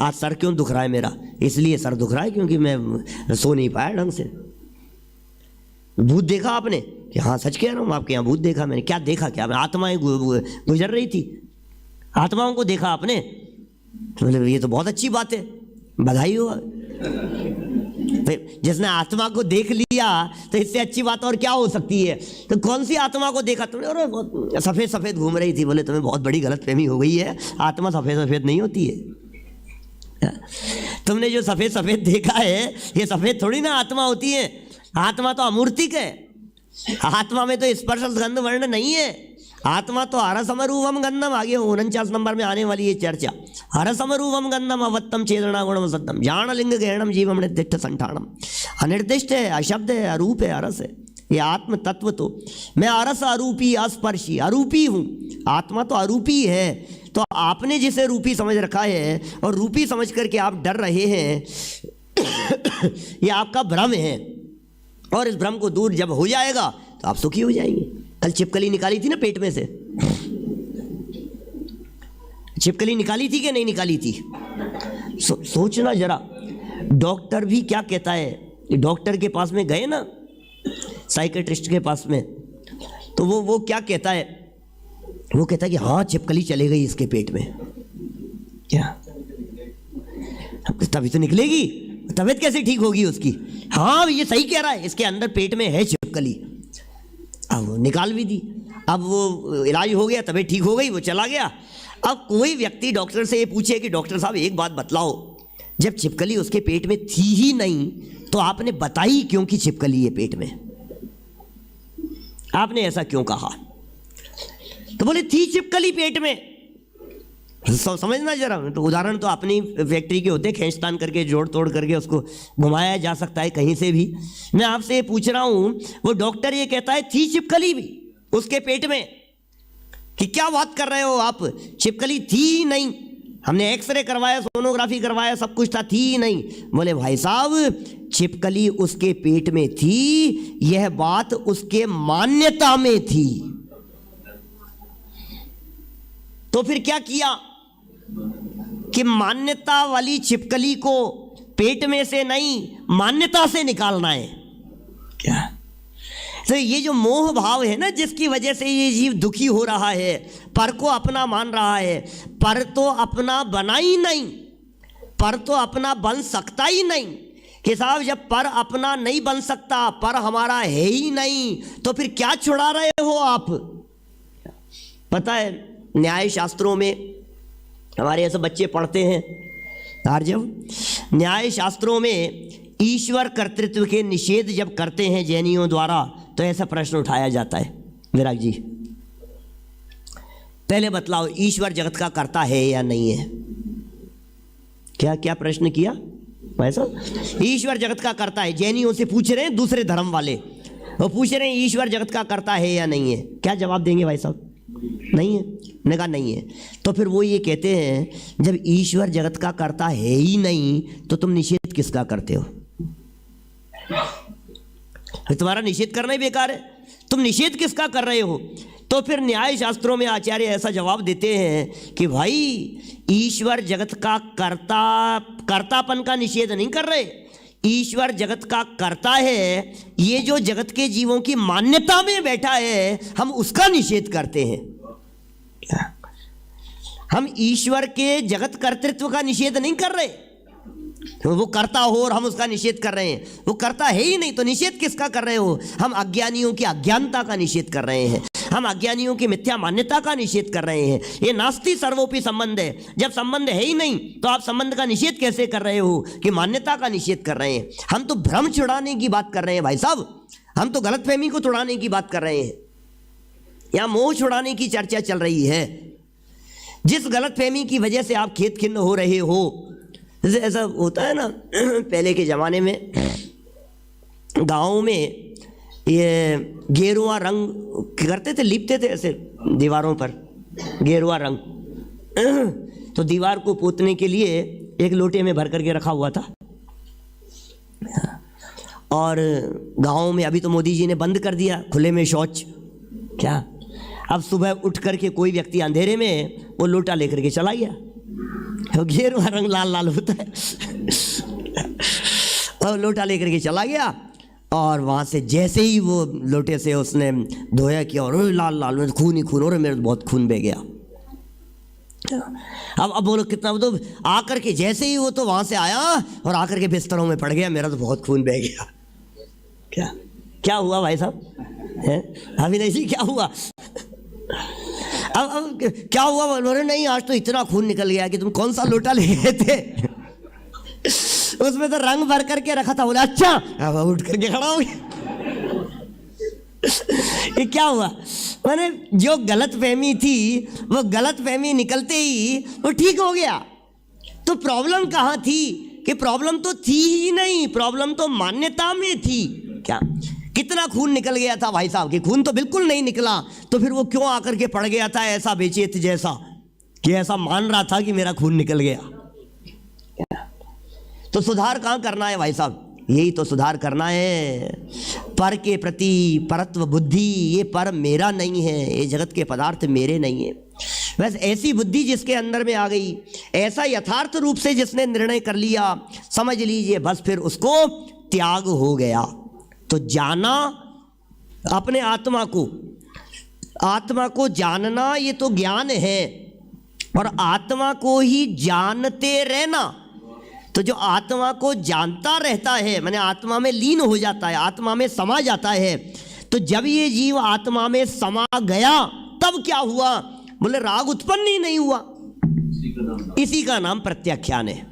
आज सर क्यों दुख रहा है मेरा? इसलिए सर दुख रहा है क्योंकि मैं सो नहीं पाया ढंग से। भूत देखा आपने? कि हाँ सच कह रहा हूँ, आपके यहाँ भूत देखा मैंने। क्या देखा? क्या आत्माएं गुजर रही थी, आत्माओं को देखा आपने? तो बोले ये तो बहुत अच्छी बात है, बधाई हो। जिसने आत्मा को देख लिया तो इससे अच्छी बात और क्या हो सकती है? तो कौन सी आत्मा को देखा तुमने? अरे सफ़ेद सफ़ेद घूम रही थी। बोले तुम्हें बहुत बड़ी गलतफहमी हो गई है, आत्मा सफ़ेद सफ़ेद नहीं होती है। तुमने जो सफ़ेद सफ़ेद देखा है ये सफ़ेद थोड़ी ना आत्मा होती है। आत्मा तो अमूर्तिक है, आत्मा में तो स्पर्श गंध वर्ण नहीं है। आत्मा तो हरसमरूपम गंधम, आगे 49 नंबर में आने वाली ये चर्चा। हरसमरूपम गंधम अवत्तम चेतना गुणम सत्तम ज्ञान लिंग गहणम जीवम निर्दिष्ट संठानम। अनिर्दिष्ट है, अशब्द है, अरूप है, अरस है। ये आत्म तत्व तो मैं अरस अरूपी अस्पर्शी अरूपी हूँ, आत्मा तो अरूपी है। तो आपने जिसे रूपी समझ रखा है और रूपी समझ करके आप डर रहे हैं ये आपका भ्रम है, और इस भ्रम को दूर जब हो जाएगा तो आप सुखी हो जाएंगे। कल छिपकली निकाली थी ना पेट में से, छिपकली निकाली थी कि नहीं निकाली थी? सोचना जरा। डॉक्टर भी क्या कहता है, डॉक्टर के पास में गए ना, साइकेट्रिस्ट के पास में, तो वो क्या कहता है? वो कहता है कि हाँ छिपकली चले गई इसके पेट में। क्या? तभी तो निकलेगी, तबीयत कैसे ठीक होगी उसकी? हाँ ये सही कह रहा है, इसके अंदर पेट में है छिपकली। अब वो निकाल भी दी, अब वो इलाज हो गया, तबीयत ठीक हो गई, वो चला गया। अब कोई व्यक्ति डॉक्टर से ये पूछे कि डॉक्टर साहब एक बात बतलाओ, जब छिपकली उसके पेट में थी ही नहीं तो आपने बताई क्यों कि छिपकली है पेट में? आपने ऐसा क्यों कहा? तो बोले थी छिपकली पेट में। समझना जरा। तो उदाहरण तो अपनी फैक्ट्री के होते, खींचतान करके जोड़ तोड़ करके उसको घुमाया जा सकता है कहीं से भी। मैं आपसे ये पूछ रहा हूँ, वो डॉक्टर ये कहता है थी छिपकली भी उसके पेट में, कि क्या बात कर रहे हो आप? छिपकली थी नहीं, हमने एक्सरे करवाया, सोनोग्राफी करवाया, सब कुछ था, थी नहीं। बोले भाई साहब छिपकली उसके पेट में थी, यह बात उसके मान्यता में थी। तो फिर क्या किया कि मान्यता वाली छिपकली को पेट में से नहीं मान्यता से निकालना है। क्या? तो ये जो मोह भाव है ना, जिसकी वजह से ये जीव दुखी हो रहा है, पर को अपना मान रहा है, पर तो अपना बना ही नहीं, पर तो अपना बन सकता ही नहीं। कि साहब जब पर अपना नहीं बन सकता, पर हमारा है ही नहीं, तो फिर क्या छुड़ा रहे हो आप? पता है न्याय शास्त्रों में हमारे ऐसे बच्चे पढ़ते हैं, जब न्याय शास्त्रों में ईश्वर कर्तृत्व के निषेध जब करते हैं जैनियों द्वारा, तो ऐसा प्रश्न उठाया जाता है विराग जी, पहले बतलाओ, ईश्वर जगत का कर्ता है या नहीं है? क्या क्या प्रश्न किया भाई साहब? ईश्वर जगत का कर्ता है। जैनियों से पूछ रहे हैं, दूसरे धर्म वाले वो पूछ रहे हैं ईश्वर जगत का कर्ता है या नहीं है? क्या जवाब देंगे भाई साहब? नहीं है। ने कहा नहीं है। तो फिर वो ये कहते हैं जब ईश्वर जगत का कर्ता है ही नहीं तो तुम निषेध किसका करते हो? तुम्हारा निषेध करना ही बेकार है, तुम निषेध किसका कर रहे हो? तो फिर न्याय शास्त्रों में आचार्य ऐसा जवाब देते हैं कि भाई ईश्वर जगत का कर्तापन का निषेध नहीं कर रहे, ईश्वर जगत का कर्ता है, ये जो जगत के जीवों की मान्यता में बैठा है हम उसका निषेध करते हैं। हम ईश्वर के जगत कर्तृत्व का निषेध नहीं कर रहे, तो वो कर्ता हो और हम उसका निषेध कर रहे हैं। वो कर्ता है ही नहीं तो निषेध किसका कर रहे हो? हम अज्ञानियों की अज्ञानता का निषेध कर रहे हैं, हम अज्ञानियों की मिथ्या मान्यता का निषेध कर रहे हैं। ये नास्ति सर्वोपि संबंध है। जब संबंध है ही नहीं तो आप संबंध का निषेध कैसे कर रहे हो कि मान्यता का निषेध कर रहे हैं? हम तो भ्रम छुड़ाने की बात कर रहे हैं भाई साहब, हम तो गलतफहमी को छुड़ाने की बात कर रहे हैं। यहाँ मोह छुड़ाने की चर्चा चल रही है। जिस गलतफहमी की वजह से आप खेत खिन्न हो रहे हो, जैसे ऐसा होता है ना, पहले के ज़माने में गाँव में ये गेरुआ रंग करते थे, लिपते थे ऐसे दीवारों पर गेरुआ रंग, तो दीवार को पोतने के लिए एक लोटे में भर करके रखा हुआ था। और गाँव में अभी तो मोदी जी ने बंद कर दिया खुले में शौच, क्या अब सुबह उठ करके कोई व्यक्ति अंधेरे में वो लोटा लेकर के चला गया, गेरुआ रंग लाल लाल होता है और लोटा लेकर के चला गया और वहाँ से जैसे ही वो लोटे से उसने धोया किया और लाल लाल खून ही खून, और मेरे तो बहुत खून बह गया। अब बोलो कितना, तो आकर के जैसे ही वो तो वहाँ से आया और आकर के बिस्तरों में पड़ गया, मेरा तो बहुत खून बह गया। क्या क्या हुआ भाई साहब? अभी नहीं जी क्या हुआ? अब क्या हुआ? बोले नहीं आज तो इतना खून निकल गया कि तुम कौन सा लोटा ले गए थे? उसमें तो रंग भर करके रखा था। बोले अच्छा, अब उठ करके खड़ा हो गया। ये क्या हुआ? मैंने जो गलत फहमी थी वो गलत फहमी निकलते ही वो ठीक हो गया। तो प्रॉब्लम कहाँ थी? कि प्रॉब्लम तो थी ही नहीं, प्रॉब्लम तो मान्यता में थी। क्या कितना खून निकल गया था भाई साहब? कि खून तो बिल्कुल नहीं निकला, तो फिर वो क्यों आकर के पड़ गया था ऐसा बेचैत जैसा, कि ऐसा मान रहा था कि मेरा खून निकल गया। तो सुधार कहाँ करना है भाई साहब? यही तो सुधार करना है। पर के प्रति परत्व बुद्धि, ये पर मेरा नहीं है, ये जगत के पदार्थ मेरे नहीं है। बस ऐसी बुद्धि जिसके अंदर में आ गई, ऐसा यथार्थ रूप से जिसने निर्णय कर लिया, समझ लीजिए बस फिर उसको त्याग हो गया। तो जाना अपने आत्मा को जानना ये तो ज्ञान है, और आत्मा को ही जानते रहना। तो जो आत्मा को जानता रहता है, माने आत्मा में लीन हो जाता है, आत्मा में समा जाता है, तो जब ये जीव आत्मा में समा गया तब क्या हुआ? बोले राग उत्पन्न ही नहीं हुआ। इसी का नाम प्रत्याख्यान है,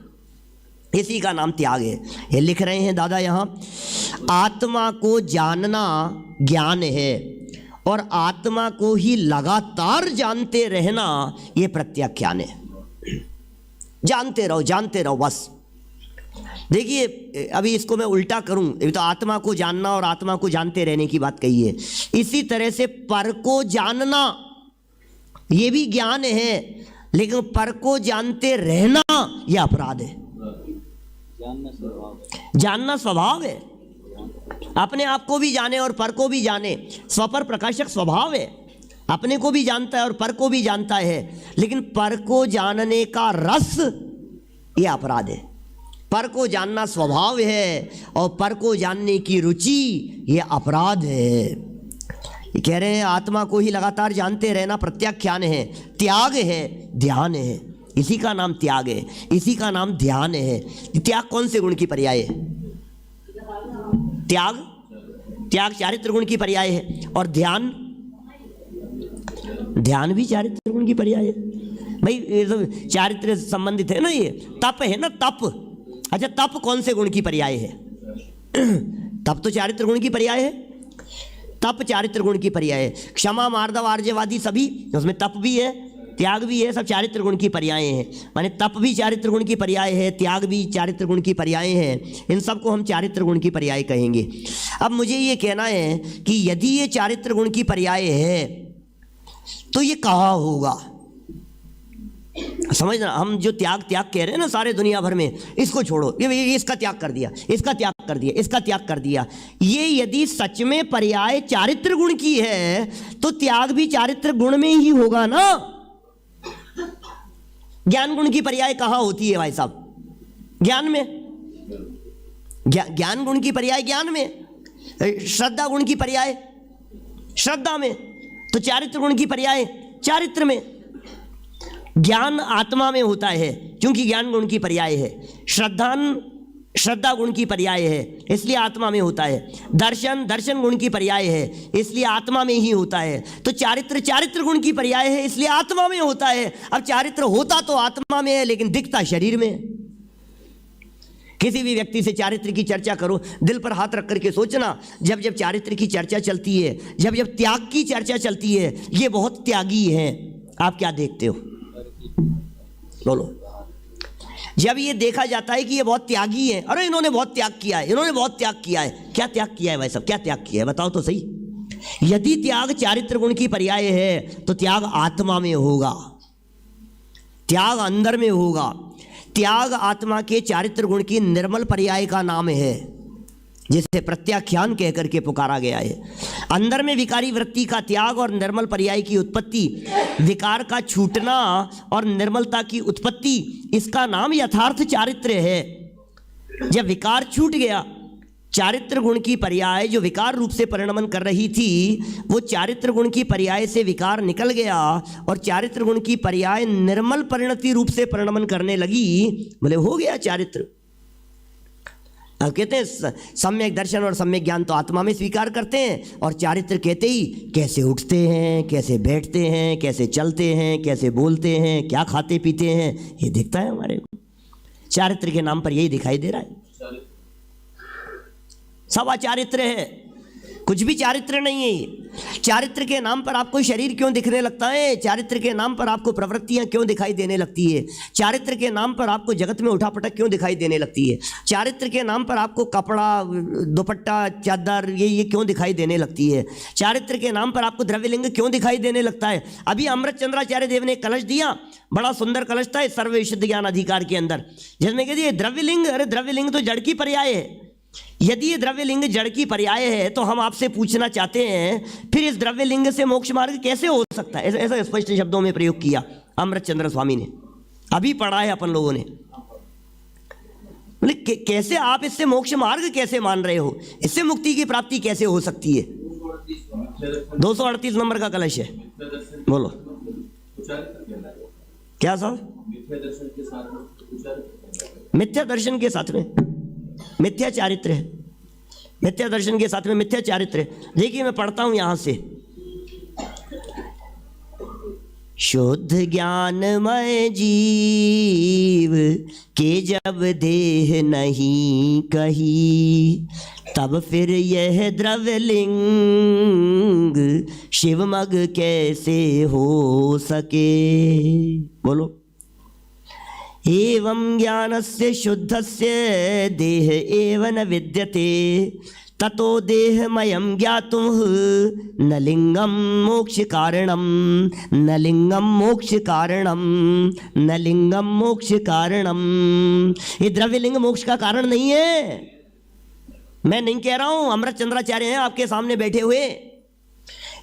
इसी का नाम त्याग है। ये लिख रहे हैं दादा यहाँ, आत्मा को जानना ज्ञान है और आत्मा को ही लगातार जानते रहना ये प्रत्याख्यान है। जानते रहो बस। देखिए अभी इसको मैं उल्टा करूं, अभी तो आत्मा को जानना और आत्मा को जानते रहने की बात कही है। इसी तरह से पर को जानना ये भी ज्ञान है, लेकिन पर को जानते रहना यह अपराध है। जानना स्वभाव है, अपने आप को भी जाने और पर को भी जाने, स्वपर प्रकाशक स्वभाव है। अपने को भी जानता है और पर को भी जानता है, लेकिन पर को जानने का रस यह अपराध है। पर को जानना स्वभाव है और पर को जानने की रुचि यह अपराध है। ये कह रहे हैं आत्मा को ही लगातार जानते रहना प्रत्याख्यान है, त्याग है, ध्यान है। इसी का नाम त्याग है, इसी का नाम ध्यान है। त्याग कौन से गुण की पर्याय है? त्याग चारित्र गुण की पर्याय है, और ध्यान भी चारित्र गुण की पर्याय है। भाई ये सब चारित्र संबंधित है ना। ये तप है ना, तप। अच्छा तप कौन से गुण की पर्याय है? तप तो चारित्र गुण की पर्याय है। तप चारित्र गुण की पर्याय है। क्षमा, मार्दव, आर्जवादी सभी, उसमें तप भी है, त्याग भी है, सब चारित्र गुण की पर्याय हैं। माने तप भी चारित्र गुण की पर्याय है, त्याग भी चारित्र गुण की पर्याय है। इन सबको हम चारित्र गुण की पर्याय कहेंगे। अब मुझे ये कहना है कि यदि ये चारित्र गुण की पर्याय है तो ये कहाँ होगा? समझना, हम जो त्याग कह रहे हैं ना सारे दुनिया भर में, इसको छोड़ो, ये इसका त्याग कर दिया, इसका त्याग कर दिया, इसका त्याग कर दिया। ये यदि सच में पर्याय चारित्र गुण की है तो त्याग भी चारित्र गुण में ही होगा ना। ज्ञान गुण की पर्याय कहाँ होती है भाई साहब? ज्ञान में। ज्ञान गुण की पर्याय ज्ञान में, श्रद्धा गुण की पर्याय श्रद्धा में, तो चारित्र गुण की पर्याय चारित्र में। ज्ञान आत्मा में होता है क्योंकि ज्ञान गुण की पर्याय है। श्रद्धा गुण की पर्याय है इसलिए आत्मा में होता है। दर्शन गुण की पर्याय है इसलिए आत्मा में ही होता है। तो चारित्र गुण की पर्याय है इसलिए आत्मा में होता है। अब चारित्र होता तो आत्मा में है लेकिन दिखता शरीर में। किसी भी व्यक्ति से चारित्र की चर्चा करो, दिल पर हाथ रख करके सोचना, जब जब चारित्र की चर्चा चलती है, जब जब त्याग की चर्चा चलती है, ये बहुत त्यागी है, आप क्या देखते हो? बोलो। जब ये देखा जाता है कि ये बहुत त्यागी है, अरे इन्होंने बहुत त्याग किया है, इन्होंने बहुत त्याग किया है, क्या त्याग किया है भाई साहब? क्या त्याग किया है बताओ तो सही। यदि त्याग चारित्र गुण की पर्याय है तो त्याग आत्मा में होगा, त्याग अंदर में होगा। त्याग आत्मा के चारित्र गुण की निर्मल पर्याय का नाम है, जिसे प्रत्याख्यान कह करके पुकारा गया है। अंदर में विकारी वृत्ति का त्याग और निर्मल पर्याय की उत्पत्ति, विकार का छूटना और निर्मलता की उत्पत्ति, इसका नाम यथार्थ चारित्र है। जब विकार छूट गया, चारित्र गुण की पर्याय जो विकार रूप से परिणमन कर रही थी, वो चारित्र गुण की पर्याय से विकार निकल गया और चारित्र गुण की पर्याय निर्मल परिणति रूप से परिणमन करने लगी। बोले हो गया चारित्र। अब कहते हैं सम्यक दर्शन और सम्यक ज्ञान तो आत्मा में स्वीकार करते हैं, और चारित्र कहते ही कैसे उठते हैं, कैसे बैठते हैं, कैसे चलते हैं, कैसे बोलते हैं, क्या खाते पीते हैं, ये दिखता है हमारे को। चारित्र के नाम पर यही दिखाई दे रहा है। सब अचारित्र है, कुछ भी चारित्र नहीं है ये। चारित्र के नाम पर आपको शरीर क्यों दिखने लगता है? चारित्र के नाम पर आपको प्रवृत्तियां क्यों दिखाई देने लगती है? चारित्र के नाम पर आपको जगत में उठापटक क्यों दिखाई देने लगती है? चारित्र के नाम पर आपको कपड़ा, दुपट्टा, चादर ये क्यों दिखाई देने लगती है? चारित्र के नाम पर आपको द्रव्यलिंग क्यों दिखाई देने लगता है? अभी अमृत चंद्राचार्य देव ने कलश दिया, बड़ा सुंदर कलश था सर्व विशुद्ध ज्ञान अधिकार के अंदर, जिसमें कह दिया द्रव्यलिंग। अरे द्रव्यलिंग तो जड़ की पर्याय है। यदि ये द्रव्यलिंग जड़ की पर्याय है तो हम आपसे पूछना चाहते हैं, फिर इस द्रव्यलिंग से मोक्ष मार्ग कैसे हो सकता है? ऐसा स्पष्ट शब्दों में प्रयोग किया अमृत चंद्र स्वामी ने, अभी पढ़ा है अपन लोगों ने। बोले कैसे आप इससे मोक्ष मार्ग कैसे मान रहे हो? इससे मुक्ति की प्राप्ति कैसे हो सकती है? 238 नंबर का कलश है। बोलो क्या साहब? मिथ्या दर्शन के साथ में मिथ्या चारित्र है। मिथ्या दर्शन के साथ में मिथ्या चारित्र है। देखिए मैं पढ़ता हूं यहां से। शुद्ध ज्ञानमय जीव के जब देह नहीं कही, तब फिर यह द्रव्यलिंग शिवमग कैसे हो सके? बोलो। एवं ज्ञानस्य शुद्धस्य देह एव न विद्यते, ततो देहमयं ज्ञातुं न लिंगम मोक्ष कारणम, न लिंगम मोक्ष कारणम, न लिंगम मोक्ष कारणम। ये द्रव्यलिंग मोक्ष का कारण नहीं है। मैं नहीं कह रहा हूं, अमृत चंद्राचार्य हैं आपके सामने बैठे हुए,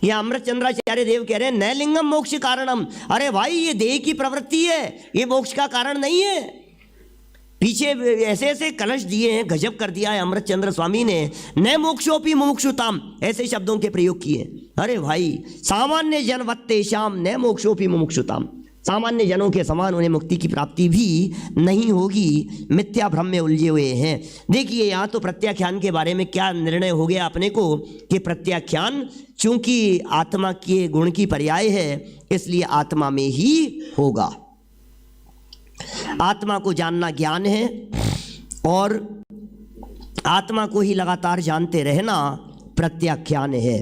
या अमृत चंद्राचार्य देव कह रहे हैं न लिंगम मोक्ष कारणम। अरे भाई ये देह की प्रवृत्ति है, ये मोक्ष का कारण नहीं है। पीछे ऐसे ऐसे कलश दिए हैं, गजब कर दिया है अमृत चंद्र स्वामी ने। न मोक्षोपि मुमुक्षुताम, ऐसे शब्दों के प्रयोग किए। अरे भाई सामान्य जनवत्ते शाम न मोक्षोपि मुमुक्षुताम, सामान्य जनों के समान उन्हें मुक्ति की प्राप्ति भी नहीं होगी, मिथ्या भ्रम में उलझे हुए हैं। देखिए यहाँ तो प्रत्याख्यान के बारे में क्या निर्णय हो गया अपने को कि प्रत्याख्यान चूंकि आत्मा के गुण की पर्याय है इसलिए आत्मा में ही होगा। आत्मा को जानना ज्ञान है और आत्मा को ही लगातार जानते रहना प्रत्याख्यान है।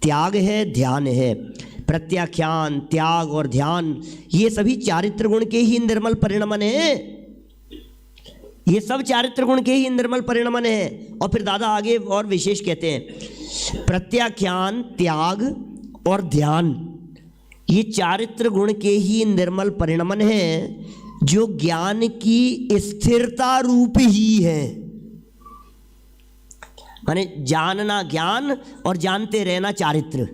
त्याग है, ध्यान है। प्रत्याख्यान, त्याग और ध्यान ये सभी चारित्र गुण के ही निर्मल परिणमन है। ये सब चारित्र गुण के ही निर्मल परिणमन है। और फिर दादा आगे और विशेष कहते हैं, प्रत्याख्यान, त्याग और ध्यान ये चारित्र गुण के ही निर्मल परिणमन है, जो ज्ञान की स्थिरता रूप ही है। माने जानना ज्ञान और जानते रहना चारित्र।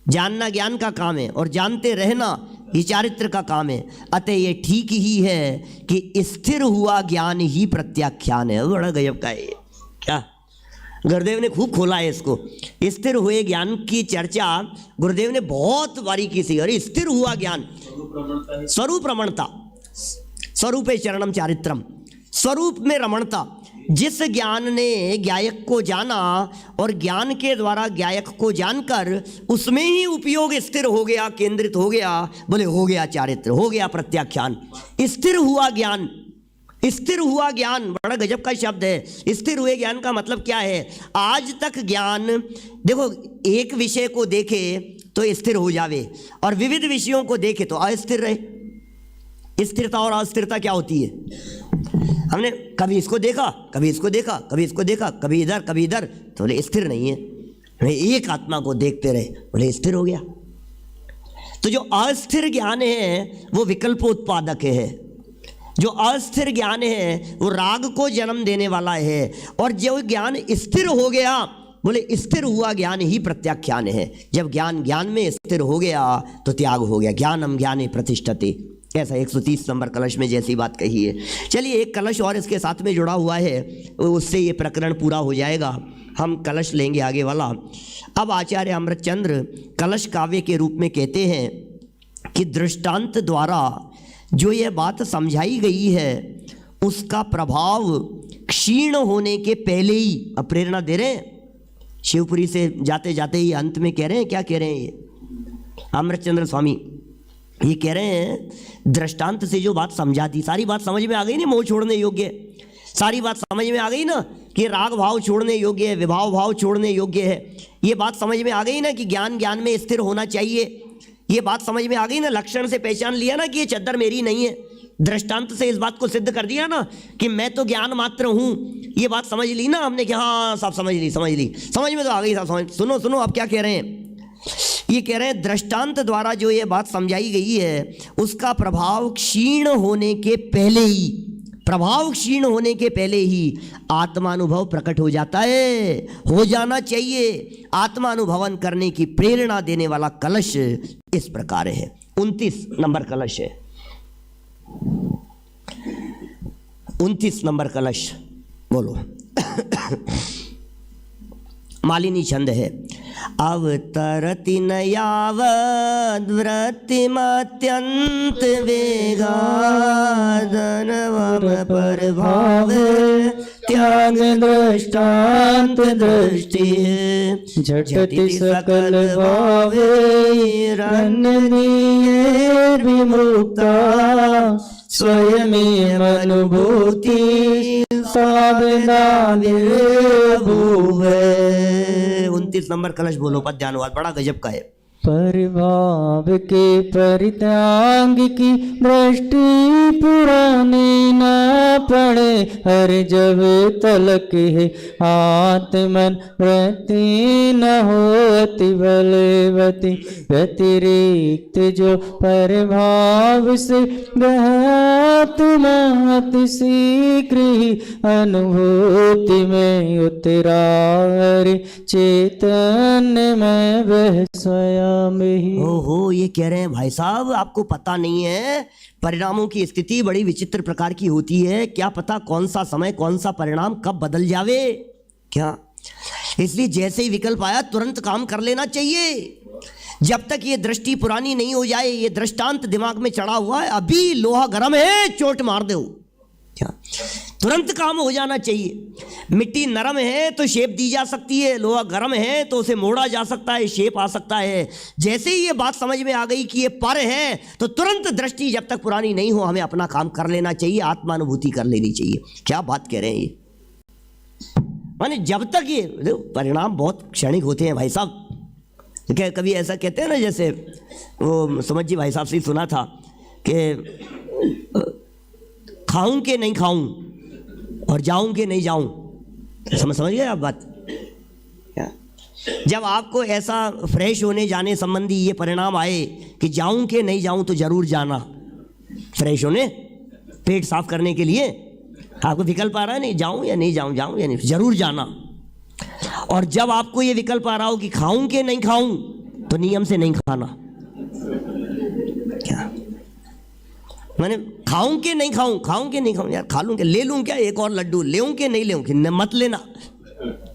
जानना ज्ञान का काम है और जानते रहना ये चारित्र का काम है। अतः ये ठीक ही है कि स्थिर हुआ ज्ञान ही प्रत्याख्यान है। बड़ा गजब का है ये। क्या गुरुदेव ने खूब खोला है इसको। स्थिर हुए ज्ञान की चर्चा गुरुदेव ने बहुत बारीकी से। अरे स्थिर हुआ ज्ञान, स्वरूप रमणता, स्वरूपे चरणम चारित्रम, स्वरूप में रमणता। जिस ज्ञान ने ज्ञायक को जाना और ज्ञान के द्वारा ज्ञायक को जानकर उसमें ही उपयोग स्थिर हो गया, केंद्रित हो गया, बोले हो गया चारित्र, हो गया प्रत्याख्यान। स्थिर हुआ ज्ञान, स्थिर हुआ ज्ञान बड़ा गजब का शब्द है। स्थिर हुए ज्ञान का मतलब क्या है? आज तक ज्ञान देखो, एक विषय को देखे तो स्थिर हो जावे और विविध विषयों को देखे तो अस्थिर रहे। स्थिरता और अस्थिरता क्या होती है? हमने कभी इसको देखा, कभी इसको देखा, कभी इसको देखा, कभी इधर कभी इधर, तो बोले स्थिर नहीं है। एक आत्मा को देखते रहे, बोले स्थिर हो गया। तो जो अस्थिर ज्ञान है वो विकल्प उत्पादक है। जो अस्थिर ज्ञान है वो राग को जन्म देने वाला है। और जो ज्ञान स्थिर हो गया, बोले स्थिर हुआ ज्ञान ही प्रत्याख्यान है। जब ज्ञान ज्ञान में स्थिर हो गया तो त्याग हो गया। ज्ञानम ज्ञाने प्रतिष्ठते, ऐसा 130 नंबर कलश में जैसी बात कही है। चलिए एक कलश और इसके साथ में जुड़ा हुआ है, उससे ये प्रकरण पूरा हो जाएगा। हम कलश लेंगे आगे वाला। अब आचार्य अमृतचंद्र कलश काव्य के रूप में कहते हैं कि दृष्टांत द्वारा जो ये बात समझाई गई है उसका प्रभाव क्षीण होने के पहले ही, अब प्रेरणा दे रहे हैं शिवपुरी से जाते जाते ही अंत में कह रहे हैं, क्या कह रहे हैं ये अमृतचंद्र स्वामी? ये कह रहे हैं दृष्टांत से जो बात समझा दी, सारी बात समझ में आ गई ना, मोह छोड़ने योग्य, सारी बात समझ में आ गई ना कि राग भाव छोड़ने योग्य है, विभाव भाव छोड़ने योग्य है। ये बात समझ में आ गई ना कि ज्ञान ज्ञान में स्थिर होना चाहिए। ये बात समझ में आ गई ना, लक्षण से पहचान लिया ना कि ये चद्दर मेरी नहीं है। दृष्टांत से इस बात को सिद्ध कर दिया ना कि मैं तो ज्ञान मात्र हूँ। ये बात समझ ली ना हमने कि हाँ सब समझ ली, समझ में तो आ गई सब समझ। सुनो सुनो अब क्या कह रहे हैं? ये कह रहे हैं दृष्टांत द्वारा जो ये बात समझाई गई है उसका प्रभाव क्षीण होने के पहले ही, प्रभाव क्षीण होने के पहले ही आत्मानुभव प्रकट हो जाता है, हो जाना चाहिए। आत्मानुभवन करने की प्रेरणा देने वाला कलश इस प्रकार है। 29 नंबर कलश है, 29 नंबर कलश बोलो। मालिनी छंद है। अवतरति न यावद् वृत्तिमत्यन्त वेगादनवम प्रभाव त्याग दृष्टांत दृष्टि झटति सकल भावे रन्नीये विमुक्ता स्वयमेव अनुभूति सावधानी भूवे। 29 नंबर कलश बोलो पद्यानुवाद बड़ा गजब का है। परिभाव के परित्याग की दृष्टि पुरानी न पड़े, हर जब तलक है आत्मन वृत्ति न होती बलवती व्यतिरिक्त जो परिभाव से आत्मा शीघ्र ही अनुभूति में उतरा, हरि चैतन्य में वह स्वयं ही। ओहो, ये कह रहे हैं भाई साहब आपको पता नहीं है परिणामों की स्थिति बड़ी विचित्र प्रकार की होती है। क्या पता कौन सा समय कौन सा परिणाम कब बदल जावे क्या? इसलिए जैसे ही विकल्प आया तुरंत काम कर लेना चाहिए। जब तक ये दृष्टि पुरानी नहीं हो जाए, ये दृष्टांत दिमाग में चढ़ा हुआ है, अभी लोहा गर्म है चोट मार दो क्या, तुरंत काम हो जाना चाहिए। मिट्टी नरम है तो शेप दी जा सकती है, लोहा गर्म है तो उसे मोड़ा जा सकता है, शेप आ सकता है। जैसे ही ये बात समझ में आ गई कि ये पर है तो तुरंत दृष्टि जब तक पुरानी नहीं हो हमें अपना काम कर लेना चाहिए, आत्मानुभूति कर लेनी चाहिए। क्या बात कह रहे हैं ये? माने जब तक ये देखो, परिणाम बहुत क्षणिक होते हैं भाई साहब। क्या कभी ऐसा कहते हैं ना, जैसे वो समझ जी भाई साहब से ही सुना था कि खाऊं के नहीं खाऊं और जाऊं के नहीं जाऊं। समझ गए आप बात? जब आपको ऐसा फ्रेश होने जाने संबंधी ये परिणाम आए कि जाऊं के नहीं जाऊं तो जरूर जाना, फ्रेश होने, पेट साफ करने के लिए आपको विकल्प आ रहा है, नहीं जाऊं या नहीं जाऊं, जाऊं या नहीं, जरूर जाना। और जब आपको ये विकल्प आ रहा हो कि खाऊं के नहीं खाऊं, तो नियम से नहीं खाना। क्या मैंने खाऊं के नहीं खाऊं, खाऊं के नहीं खाऊं, यार खा लूं क्या, ले लूं क्या एक और लड्डू, लेऊं के नहीं लेऊं कि मत लेना,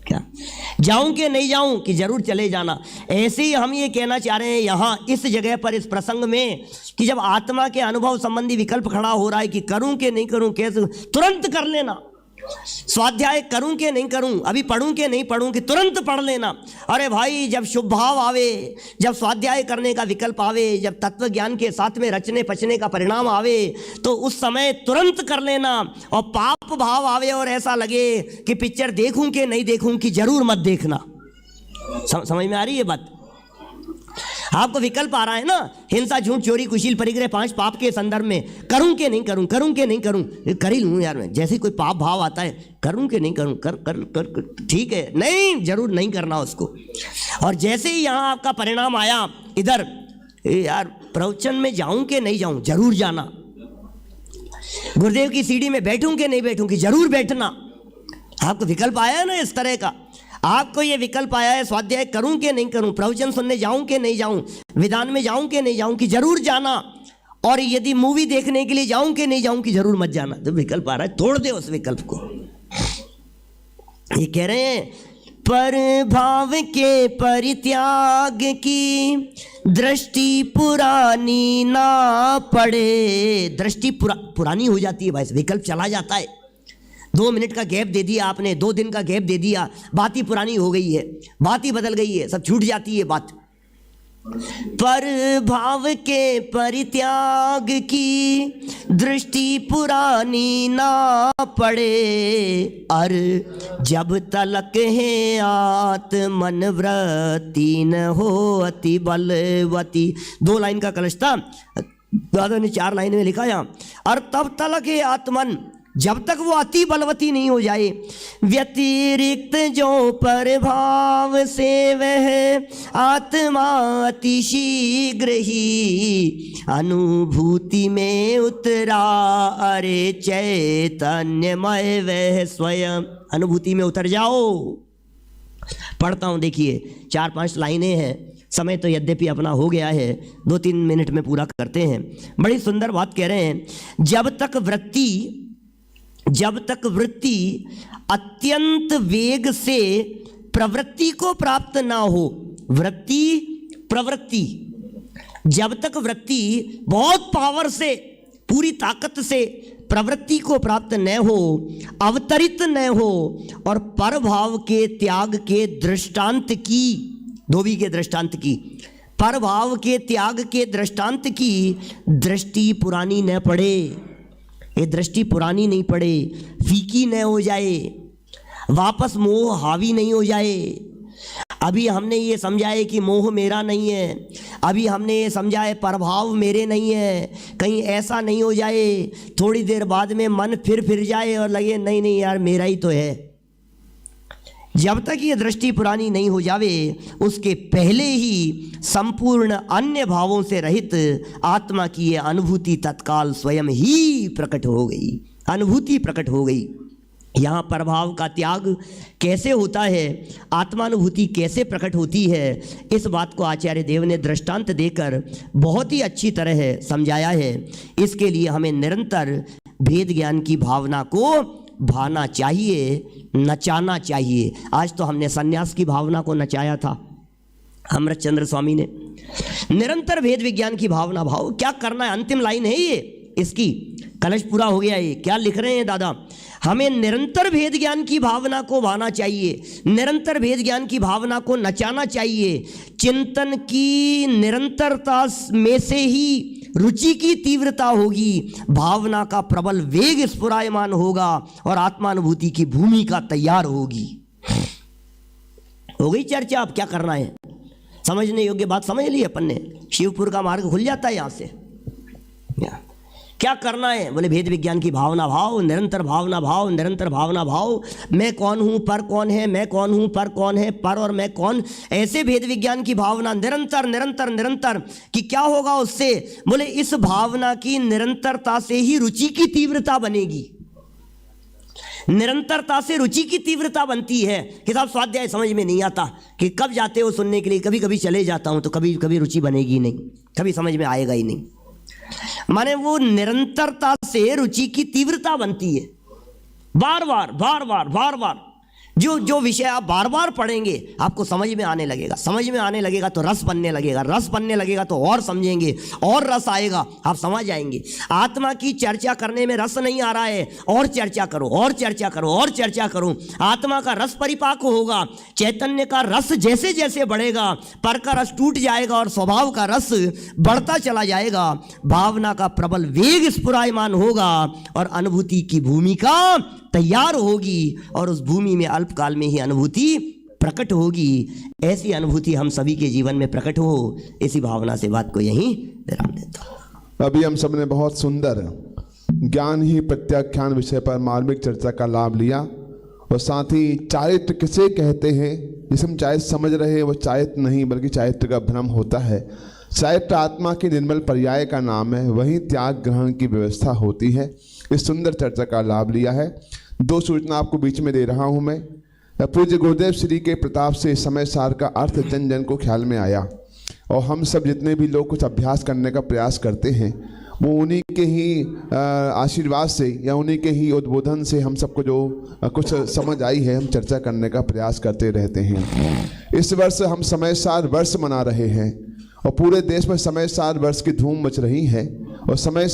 क्या जाऊं के नहीं जाऊं कि जरूर चले जाना। ऐसे ही हम ये कहना चाह रहे हैं यहाँ इस जगह पर, इस प्रसंग में, कि जब आत्मा के अनुभव संबंधी विकल्प खड़ा हो रहा है कि करूं के नहीं करूं, कैसे, तुरंत कर लेना। स्वाध्याय करूं के नहीं करूं, अभी पढ़ूं के नहीं पढ़ूं, कि तुरंत पढ़ लेना। अरे भाई जब शुभ भाव आवे, जब स्वाध्याय करने का विकल्प आवे, जब तत्व ज्ञान के साथ में रचने पचने का परिणाम आवे, तो उस समय तुरंत कर लेना। और पाप भाव आवे और ऐसा लगे कि पिक्चर देखूं के नहीं देखूं, कि जरूर मत देखना। समझ में आ रही है बात? आपको विकल्प आ रहा है ना, हिंसा, झूठ, चोरी, कुशील, परिग्रह, 5 पाप के संदर्भ में, करूं के नहीं करूं, करूं के नहीं करूं, कर ही लूं यार मैं। जैसे कोई पाप भाव आता है, करूं के नहीं करूं, कर कर कर, कर ठीक है, नहीं जरूर नहीं करना उसको। और जैसे ही यहां आपका परिणाम आया इधर, यार प्रवचन में जाऊं के नहीं जाऊं, जरूर जाना। गुरुदेव की सीढ़ी में बैठूं के नहीं बैठूं, कि जरूर बैठना। आपको विकल्प आया है ना इस तरह का, आपको ये विकल्प आया है, स्वाध्याय करूं कि नहीं करूं, प्रवचन सुनने जाऊं कि नहीं जाऊं, विधान में जाऊं कि नहीं जाऊं, कि जरूर जाना। और यदि मूवी देखने के लिए जाऊं कि नहीं जाऊं, कि जरूर मत जाना। तो विकल्प आ रहा है, तोड़ दे उस विकल्प को। ये कह रहे हैं, पर भाव के परित्याग की दृष्टि पुरानी ना पड़े। दृष्टि पुरानी हो जाती है भाई, विकल्प चला जाता है। 2 मिनट का गैप दे दिया आपने, 2 दिन का गैप दे दिया, बात ही पुरानी हो गई है, बात ही बदल गई है, सब छूट जाती है बात। पर भाव के परित्याग की दृष्टि पुरानी ना पड़े, और जब तलक है आत्मन वृत्ति न हो अति बलवती। 2 लाइन का कलश था, दादा ने 4 लाइन में लिखा यहाँ, और तब तलक है आत्मन, जब तक वो अति बलवती नहीं हो जाए, व्यतिरिक्त जो प्रभाव से वह आत्मा अति शीघ्र ही अनुभूति में उतरा। अरे चैतन्यमय वह स्वयं, अनुभूति में उतर जाओ। पढ़ता हूँ, देखिए 4-5 लाइनें हैं, समय तो यद्यपि अपना हो गया है, 2-3 मिनट में पूरा करते हैं। बड़ी सुंदर बात कह रहे हैं, जब तक वृत्ति अत्यंत वेग से प्रवृत्ति को प्राप्त ना हो, प्रवृत्ति, जब तक वृत्ति बहुत पावर से, पूरी ताकत से प्रवृत्ति को प्राप्त न हो, अवतरित न हो, और परभाव के त्याग के दृष्टांत की, धोबी के दृष्टांत की, परभाव के त्याग के दृष्टांत की दृष्टि पुरानी न पड़े। ये दृष्टि पुरानी नहीं पड़े, फीकी न हो जाए, वापस मोह हावी नहीं हो जाए। अभी हमने ये समझा है कि मोह मेरा नहीं है, अभी हमने ये समझा है प्रभाव मेरे नहीं है, कहीं ऐसा नहीं हो जाए थोड़ी देर बाद में मन फिर जाए और लगे नहीं नहीं यार मेरा ही तो है। जब तक ये दृष्टि पुरानी नहीं हो जावे, उसके पहले ही संपूर्ण अन्य भावों से रहित आत्मा की ये अनुभूति तत्काल स्वयं ही प्रकट हो गई, अनुभूति प्रकट हो गई। यहाँ प्रभाव का त्याग कैसे होता है, आत्मानुभूति कैसे प्रकट होती है, इस बात को आचार्य देव ने दृष्टांत देकर बहुत ही अच्छी तरह समझाया है। इसके लिए हमें निरंतर भेद ज्ञान की भावना को भाना चाहिए, नचाना चाहिए। आज तो हमने सन्यास की भावना को नचाया था अमृत चंद्र स्वामी ने। निरंतर भेद विज्ञान की भावना, भाव क्या करना है, अंतिम लाइन है ये इसकी, कलश पूरा हो गया। ये क्या लिख रहे हैं दादा, हमें निरंतर भेद ज्ञान की भावना को भाना चाहिए, निरंतर भेद ज्ञान की भावना को नचाना चाहिए। चिंतन की निरंतरता में से ही रुचि की तीव्रता होगी, भावना का प्रबल वेग स्फुरायमान होगा और आत्मानुभूति की भूमिका तैयार होगी। हो गई चर्चा। अब क्या करना है, समझने योग्य बात समझ ली अपन ने। शिवपुर का मार्ग खुल जाता है यहाँ से। क्या करना है, बोले भेद विज्ञान की भावना भाव, निरंतर भावना भाव, निरंतर भावना भाव। मैं कौन हूँ, पर कौन है, मैं कौन हूँ, पर कौन है, पर और मैं कौन, ऐसे भेद विज्ञान की भावना निरंतर निरंतर निरंतर। कि क्या होगा उससे, बोले इस भावना की निरंतरता से ही रुचि की तीव्रता बनेगी। निरंतरता से रुचि की तीव्रता बनती है। कि साहब स्वाध्याय समझ में नहीं आता, कि कब जाते हो सुनने के लिए, कभी कभी चले जाता हूँ, तो कभी कभी रुचि बनेगी नहीं, कभी समझ में आएगा ही नहीं। माने वो निरंतरता से रुचि की तीव्रता बनती है। बार बार बार बार बार बार जो विषय आप बार बार पढ़ेंगे आपको समझ में आने लगेगा, समझ में आने लगेगा तो रस बनने लगेगा, रस बनने लगेगा तो और समझेंगे, और रस आएगा, आप समझ जाएंगे। आत्मा की चर्चा करने में रस नहीं आ रहा है, और चर्चा करो, और चर्चा करो, और चर्चा करो। आत्मा का रस परिपाक होगा, चैतन्य का रस जैसे जैसे बढ़ेगा, पर का रस टूट जाएगा और स्वभाव का रस बढ़ता चला जाएगा। भावना का प्रबल वेग स्फुरायमान होगा और अनुभूति की भूमिका तैयार होगी, और उस भूमि में अल्पकाल में ही अनुभूति प्रकट होगी। ऐसी अनुभूति हम सभी के जीवन में प्रकट हो, इसी भावना से बात को यहीं विराम देता हूं। अभी हम सबने बहुत सुंदर ज्ञान ही प्रत्याख्यान विषय पर मार्मिक चर्चा का लाभ लिया, और साथ ही चारित्र किसे कहते हैं, जिसे हम चारित्र समझ रहे हैं वो चारित्र नहीं बल्कि चारित्र का भ्रम होता है। चारित्र आत्मा के निर्मल पर्याय का नाम है, वहीं त्याग ग्रहण की व्यवस्था होती है। इस सुंदर चर्चा का लाभ लिया है। दो सूचना आपको बीच में दे रहा हूं मैं। पूज्य गुरुदेव श्री के प्रताप से समय सार का अर्थ जन जन को ख्याल में आया, और हम सब जितने भी लोग कुछ अभ्यास करने का प्रयास करते हैं वो उन्हीं के ही आशीर्वाद से या उन्हीं के ही उद्बोधन से हम सबको जो कुछ समझ आई है हम चर्चा करने का प्रयास करते रहते हैं। इस वर्ष हम समय सार वर्ष मना रहे हैं, और पूरे देश में समय सार वर्ष की धूम मच रही है, और समय